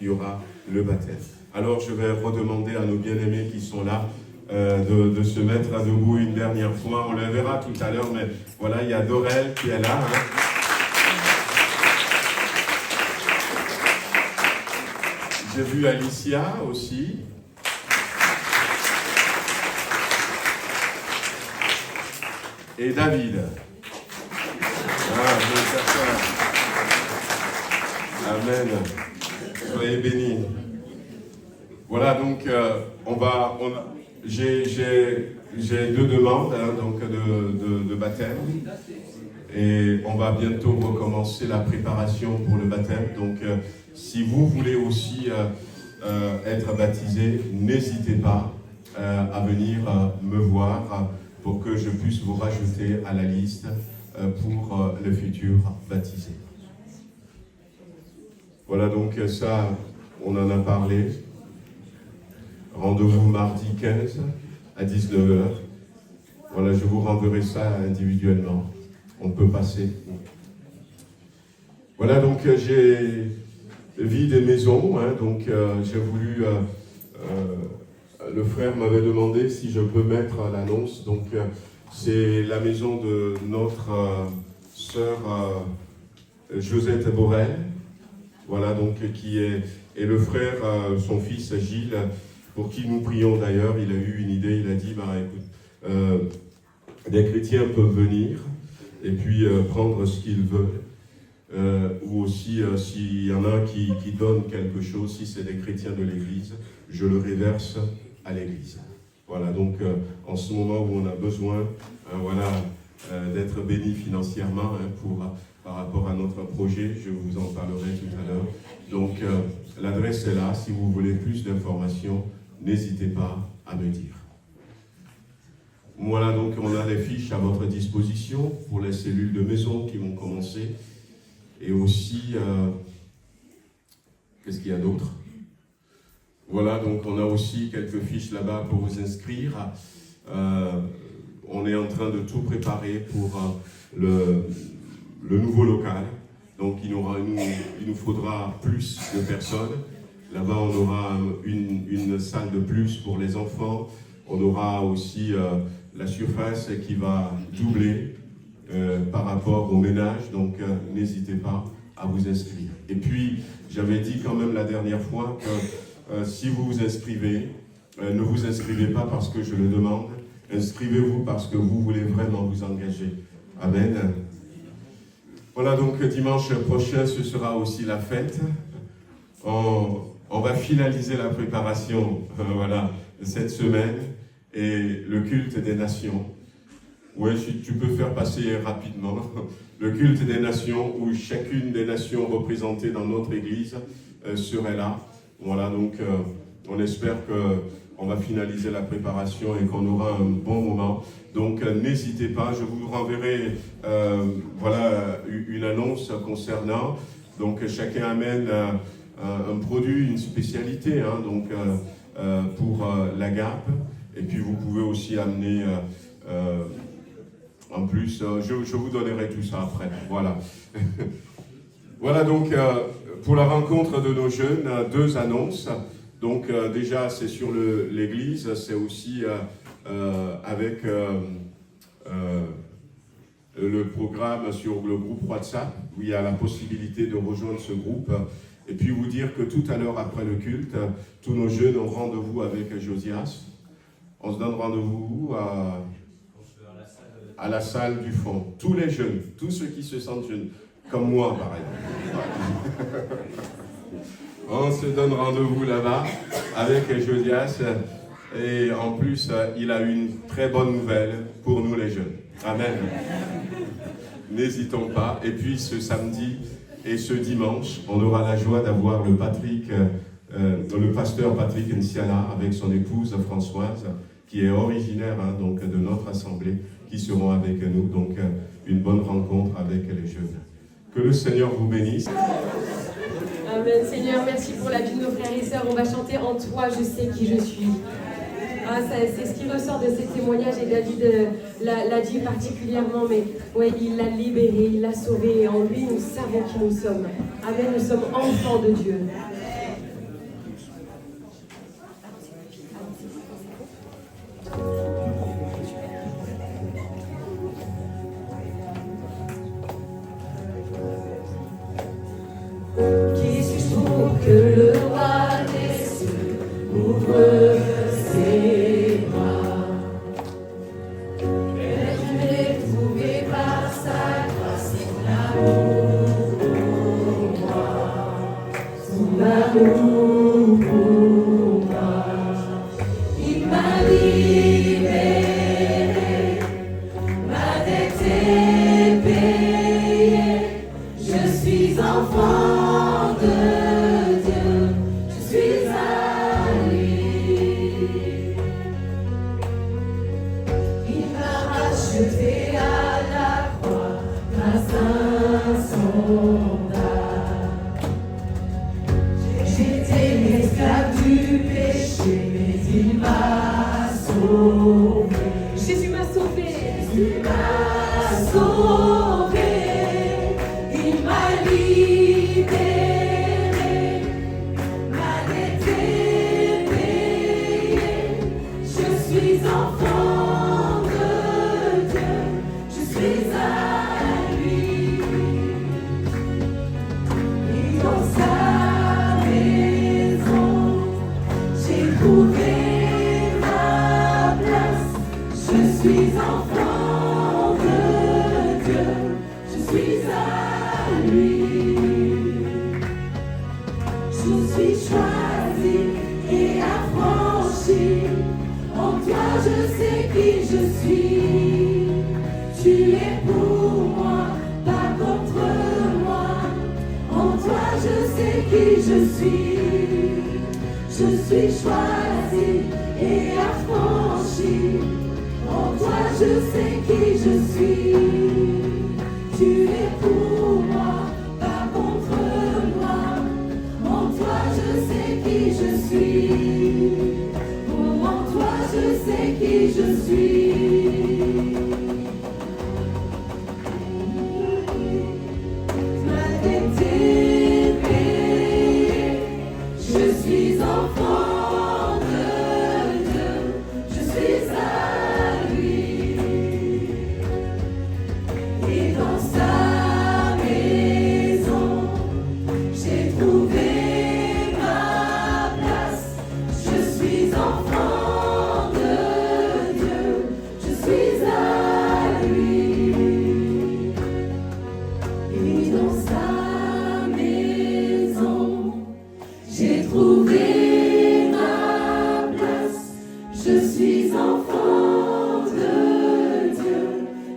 il y aura le baptême. Alors, je vais redemander à nos bien-aimés qui sont là de se mettre à debout une dernière fois. On le verra tout à l'heure, mais voilà, il y a Dorel qui est là. J'ai vu Alicia aussi. Et David. Amen. Soyez bénis. Voilà, donc j'ai deux demandes donc de baptême. Et on va bientôt recommencer la préparation pour le baptême. Donc, si vous voulez aussi être baptisé, n'hésitez pas à venir me voir pour que je puisse vous rajouter à la liste pour le futur baptisé. Voilà, donc ça, on en a parlé. Rendez-vous mardi 15 à 19h. Voilà, je vous renverrai ça individuellement. On peut passer. Voilà, donc j'ai vu des maisons. Donc j'ai voulu... le frère m'avait demandé si je peux mettre l'annonce. Donc c'est la maison de notre sœur Josette Borel. Voilà, donc qui est... Et le frère, son fils Gilles, pour qui nous prions d'ailleurs, il a eu une idée, il a dit, écoute, des chrétiens peuvent venir et puis prendre ce qu'ils veulent. Ou aussi, s'il y en a qui donnent quelque chose, si c'est des chrétiens de l'Église, je le reverse à l'Église. Voilà, donc en ce moment où on a besoin d'être béni financièrement par rapport à notre projet, je vous en parlerai tout à l'heure. Donc l'adresse est là, si vous voulez plus d'informations, n'hésitez pas à me dire. Voilà, donc on a les fiches à votre disposition pour les cellules de maison qui vont commencer. Et aussi, qu'est-ce qu'il y a d'autre? Voilà, donc on a aussi quelques fiches là-bas pour vous inscrire. On est en train de tout préparer pour le nouveau local. Donc il nous faudra plus de personnes. Là-bas, on aura une salle de plus pour les enfants. On aura aussi la surface qui va doubler par rapport au ménage. Donc n'hésitez pas à vous inscrire. Et puis, j'avais dit quand même la dernière fois que si vous vous inscrivez, ne vous inscrivez pas parce que je le demande. Inscrivez-vous parce que vous voulez vraiment vous engager. Amen. Voilà, donc dimanche prochain, ce sera aussi la fête. On va finaliser la préparation cette semaine et le culte des nations. Oui, tu peux faire passer rapidement. Le culte des nations où chacune des nations représentées dans notre église serait là. Voilà, donc on espère qu'on va finaliser la préparation et qu'on aura un bon moment. Donc n'hésitez pas, je vous renverrai une annonce concernant. Donc chacun amène un produit, une spécialité pour l'Agape. Et puis vous pouvez aussi amener, en plus, je vous donnerai tout ça après. Voilà. Voilà donc pour la rencontre de nos jeunes, 2 annonces. Donc déjà c'est sur l'église, c'est aussi avec le programme sur le groupe WhatsApp, où il y a la possibilité de rejoindre ce groupe. Et puis vous dire que tout à l'heure après le culte, tous nos jeunes ont rendez-vous avec Josias. On se donne rendez-vous à la salle du fond. Tous les jeunes, tous ceux qui se sentent jeunes, comme moi par exemple. On se donne rendez-vous là-bas avec Josias. Et en plus, il a une très bonne nouvelle pour nous les jeunes. Amen. N'hésitons pas. Et puis ce samedi et ce dimanche, on aura la joie d'avoir le pasteur Patrick Nsiala avec son épouse Françoise, qui est originaire donc de notre assemblée, qui seront avec nous. Donc une bonne rencontre avec les jeunes. Que le Seigneur vous bénisse. Amen. Seigneur, merci pour la vie de nos frères et sœurs. On va chanter En toi, je sais qui je suis. C'est ce qui ressort de ces témoignages, et David l'a dit particulièrement, mais ouais, il l'a libéré, il l'a sauvé, et en lui nous savons qui nous sommes. Amen, nous sommes enfants de Dieu. Qui suis-je pour que le roi des cieux ouvre ses bras? Mais tu m'es trouvé par sa grâce, son amour pour moi, son amour pour moi. Il m'a libéré, ma dette est payée, je suis enfant de Dieu, je suis à lui. Il m'a racheté à la croix grâce à son âme. J'étais l'esclave du péché, mais il m'a sauvé. Jésus m'a sauvé. Jésus m'a sauvé. Il m'a libéré. Ma dette est payée. Je suis enfant de Dieu. Je suis à lui. Et dans sa maison, j'ai trouvé ma place. Je suis enfant de Dieu. Je suis à lui. Je suis choisi et affranchi. En toi je sais qui je suis. Tu es pour moi, pas contre moi. En toi je sais qui je suis. Je suis choisi et affranchi. En toi je sais qui je suis. Tu es pour moi, pas contre moi. En toi je sais qui je suis. Oh, en toi je sais qui je suis. Ma dette est payée. Je suis enfant de Dieu. Je suis à lui. Et dans sa maison, j'ai trouvé ma place. Je suis enfant de Dieu. Je suis à lui. Et dans sa maison, j'ai trouvé ma place. Je suis enfant de Dieu.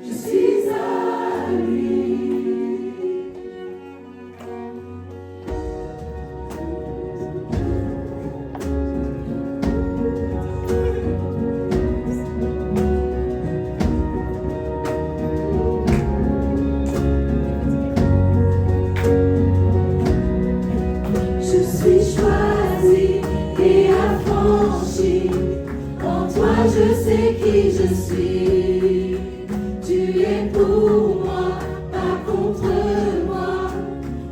Je suis à lui. Je suis choisi et affranchi. En toi je sais qui je suis. Tu es pour moi, pas contre moi.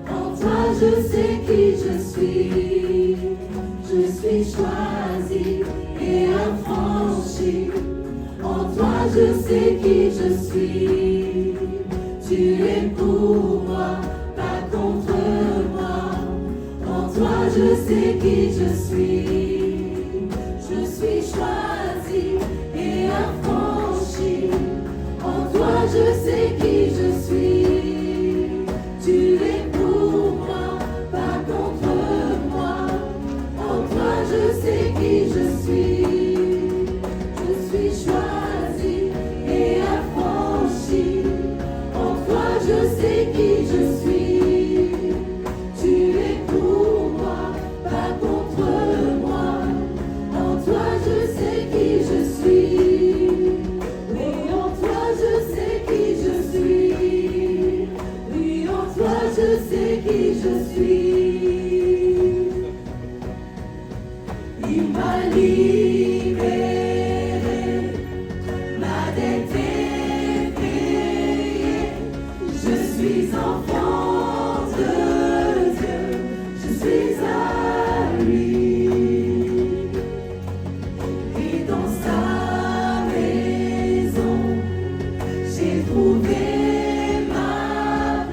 En toi je sais qui je suis. Je suis choisi et affranchi. En toi je sais qui je suis. Tu es pour moi, pas contre moi. En toi je sais qui je suis. Je suis choisi et affranchi. En toi je sais qui je suis. Tu es pour moi, pas contre moi. En toi je sais qui je suis. Je suis choisi et affranchi. En toi je sais qui je suis. Tu es pour moi, pas contre moi. En toi je sais qui je suis. Oui, en toi je sais qui je suis. Oui, en toi je sais qui je suis. Il m'a libéré, ma dette est payée. Je suis enfant de Dieu, je suis à lui. Et dans sa maison, j'ai trouvé ma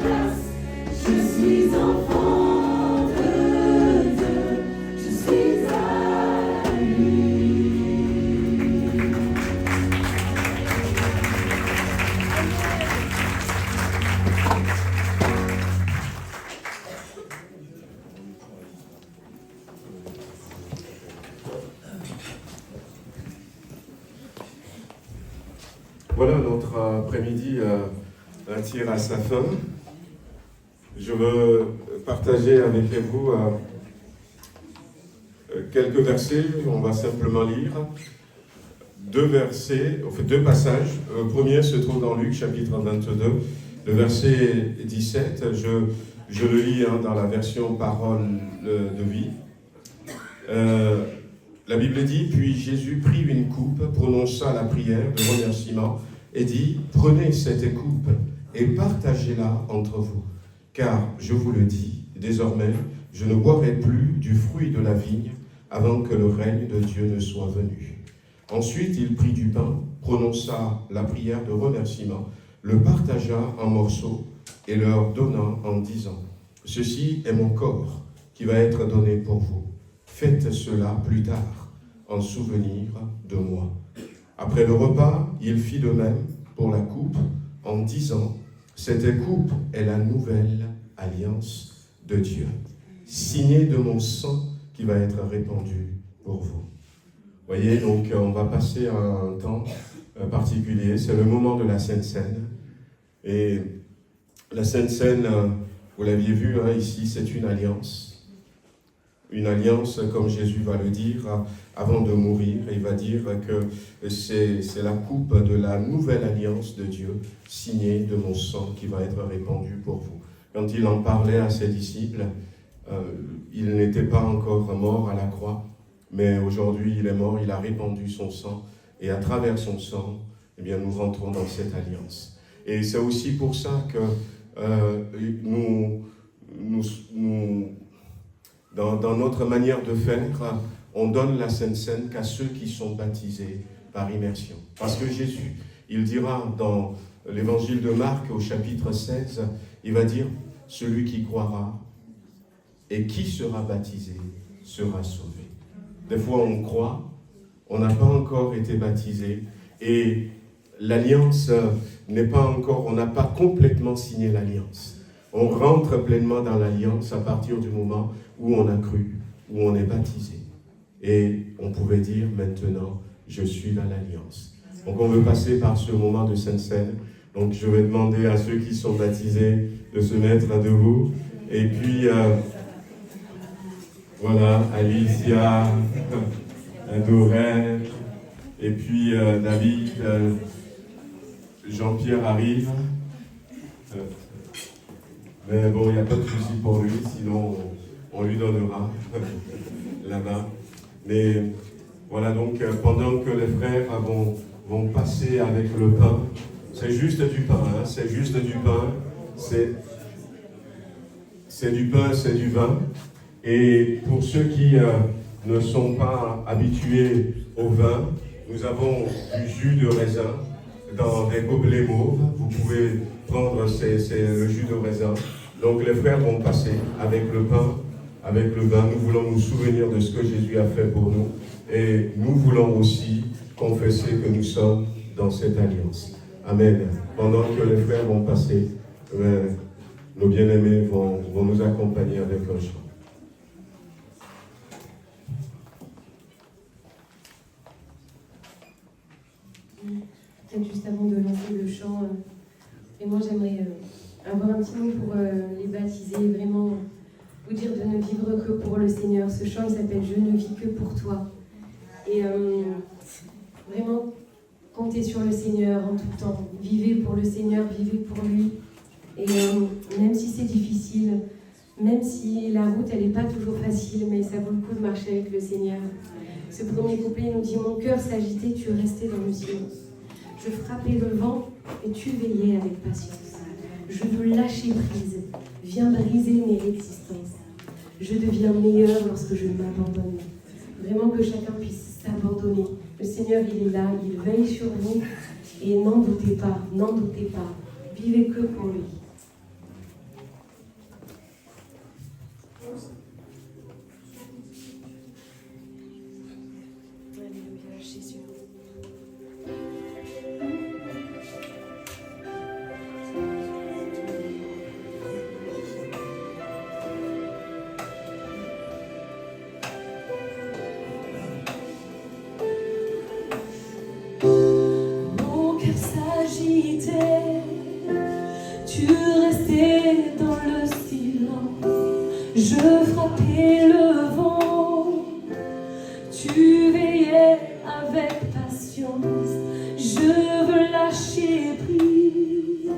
place. Je suis enfant de Dieu, je suis à lui. Voilà, notre après-midi tire à sa fin. Je veux partager avec vous quelques versets. On va simplement lire deux versets, en fait deux passages. Le premier se trouve dans Luc chapitre 22, le verset 17. Je le lis dans la version parole de vie. La Bible dit, puis Jésus prit une coupe, prononça la prière de remerciement et dit, prenez cette coupe et partagez-la entre vous. Car, je vous le dis, désormais, je ne boirai plus du fruit de la vigne avant que le règne de Dieu ne soit venu. Ensuite, il prit du pain, prononça la prière de remerciement, le partagea en morceaux et leur donna en disant, ceci est mon corps qui va être donné pour vous. Faites cela plus tard, en souvenir de moi. Après le repas, il fit de même pour la coupe, en disant, cette coupe est la nouvelle alliance de Dieu, signée de mon sang qui va être répandu pour vous. Voyez, donc on va passer un temps particulier, c'est le moment de la Sainte Seine. Et la Sainte Seine, vous l'aviez vu ici, c'est une alliance. Une alliance, comme Jésus va le dire, avant de mourir, il va dire que c'est la coupe de la nouvelle alliance de Dieu, signée de mon sang qui va être répandu pour vous. Quand il en parlait à ses disciples, il n'était pas encore mort à la croix, mais aujourd'hui il est mort, il a répandu son sang, et à travers son sang, eh bien, nous rentrons dans cette alliance. Et c'est aussi pour ça que dans notre manière de faire, on donne la Sainte Seine qu'à ceux qui sont baptisés par immersion. Parce que Jésus, il dira dans l'évangile de Marc au chapitre 16, il va dire, celui qui croira et qui sera baptisé sera sauvé. Des fois on croit, on n'a pas encore été baptisé et l'alliance n'est pas encore, on n'a pas complètement signé l'alliance. On rentre pleinement dans l'alliance à partir du moment où on a cru, où on est baptisé. Et on pouvait dire maintenant, je suis dans l'alliance. Donc on veut passer par ce moment de Sainte Seine. Donc je vais demander à ceux qui sont baptisés de se mettre debout. Et puis, voilà, Alicia, Doreen, et puis David, Jean-Pierre arrive. Mais bon, il n'y a pas de souci pour lui, sinon on lui donnera là-bas. Mais Voilà, donc pendant que les frères vont passer avec le pain, c'est juste du pain, hein, c'est juste du pain, c'est du pain, c'est du vin. Et pour ceux qui ne sont pas habitués au vin, nous avons du jus de raisin dans des gobelets mauves. Vous pouvez prendre le jus de raisin. Donc les frères vont passer avec le pain, avec le vin. Nous voulons nous souvenir de ce que Jésus a fait pour nous. Et nous voulons aussi confesser que nous sommes dans cette alliance. Amen. Pendant que les frères vont passer, nos bien-aimés vont nous accompagner avec un chant. Peut-être juste avant de lancer le chant, et moi j'aimerais avoir un petit mot pour les baptiser, vraiment vous dire de ne vivre que pour le Seigneur. Ce chant il s'appelle « Je ne vis que pour toi ». Et vraiment, comptez sur le Seigneur en tout temps. Vivez pour le Seigneur, vivez pour lui. Et même si c'est difficile, même si la route elle n'est pas toujours facile, mais ça vaut le coup de marcher avec le Seigneur. Ce premier couplet nous dit « Mon cœur s'agitait, tu restais dans le silence. Je frappais le vent et tu veillais avec patience. Je veux lâcher prise, viens briser mes résistances. Je deviens meilleur lorsque je m'abandonne. » Vraiment que chacun puisse s'abandonner. Le Seigneur, il est là, il veille sur vous. Et n'en doutez pas, vivez que pour lui. Alléluia, Jésus. Mon cœur s'agitait, tu restais dans le silence. Je frappais le vent, tu veillais avec patience. Je veux lâcher prise,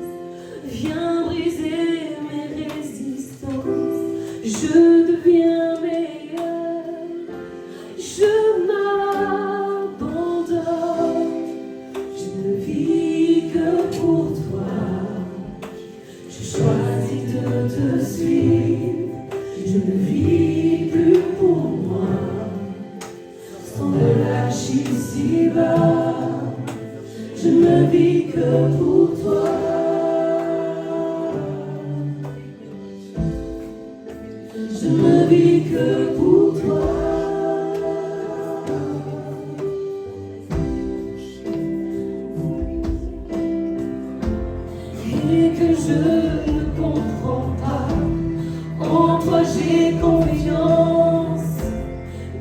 viens briser mes résistances. Je deviens meilleur, je m'abandonne. Je ne vis que pour toi. Je choisis de te suivre. Je ne vis plus pour moi. Sans relâche ici-bas. Je ne vis que pour toi. Je ne vis que pour toi. Et que je ne comprends pas, en toi j'ai confiance.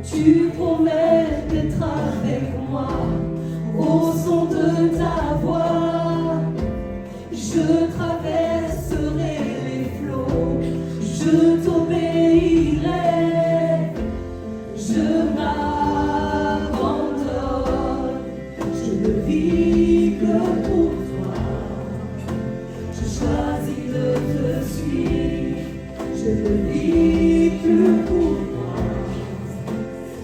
Tu promets d'être avec moi, au son de ta voix. Je traverserai les flots, je t'obéirai. Je m'abandonne, je ne vis que pour toi. Je choisis de te suivre, je ne vis plus pour moi.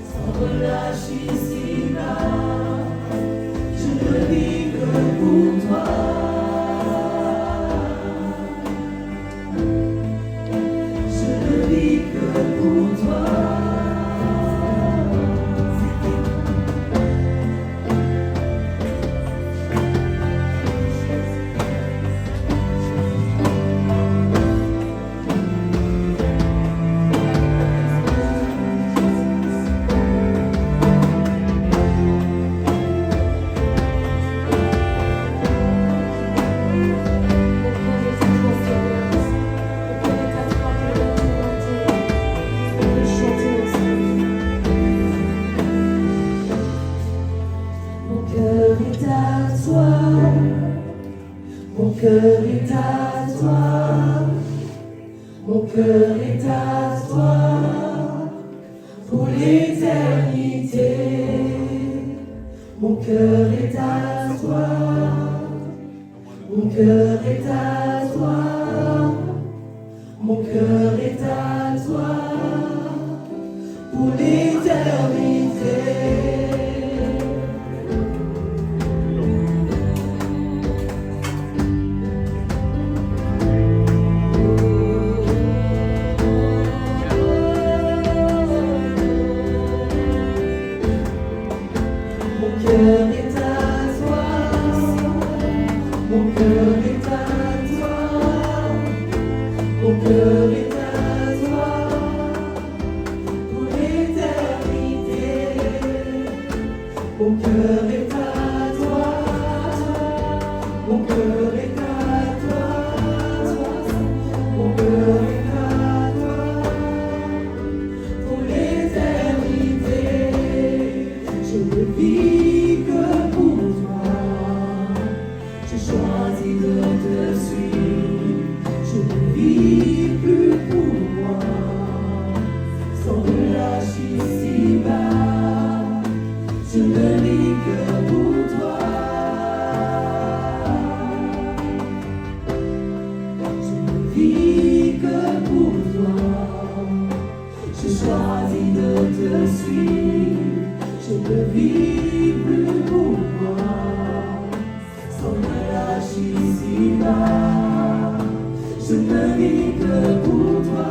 Sans relâche ici-bas, je ne vis que pour toi. Je ne vis que pour toi. Mon cœur est à toi, mon cœur est à toi, mon cœur est à toi, pour l'éternité. Mon cœur est à toi, mon cœur est à toi, mon cœur est à toi, pour l'éternité. est à toi, mon cœur est à toi, mon cœur est à toi, pour l'éternité. Je ne vis que pour toi, j'ai choisi de te suivre. Je ne vis plus pour moi, sans relâche ici-bas. Je ne vis que pour toi. Je ne vis que pour toi. Je choisis de te suivre. Je ne vis plus pour moi, sans relâche ici-bas. Je ne vis que pour toi.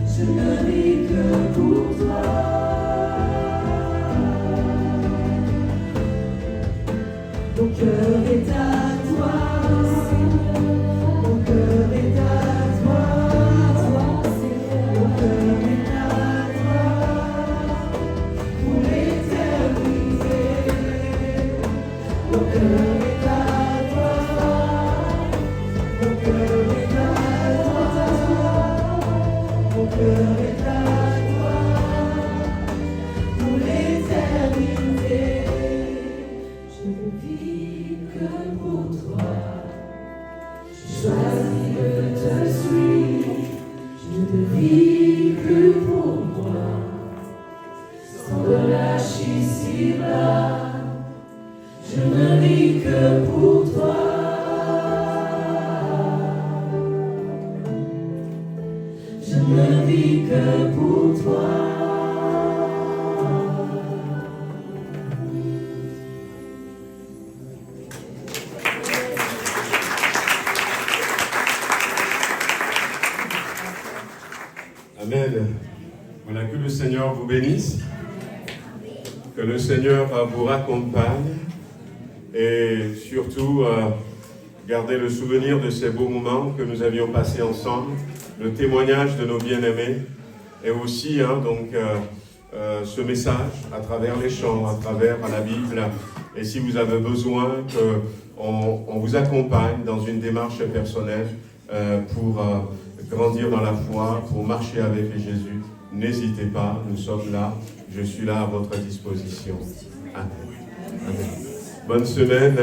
Je ne vis que pour toi. Mon cœur est à toi, mon cœur est à toi, mon cœur est à toi, pour l'éternité. Mon cœur est à toi, mon cœur est à toi, mon cœur est à toi, pour l'éternité. Je ne vis que pour toi, je choisis de te suivre. Je ne vis plus pour moi, sans relâche ici-bas. Je ne vis que pour toi. Je ne vis que pour toi. Amen. Voilà, que le Seigneur vous bénisse, que le Seigneur vous raccompagne et surtout gardez le souvenir de ces beaux moments que nous avions passés ensemble, le témoignage de nos bien-aimés et aussi ce message à travers les chants, à travers la Bible. Et si vous avez besoin qu'on vous accompagne dans une démarche personnelle pour grandir dans la foi, pour marcher avec Jésus, n'hésitez pas, nous sommes là, je suis là à votre disposition. Amen. Amen. Bonne semaine.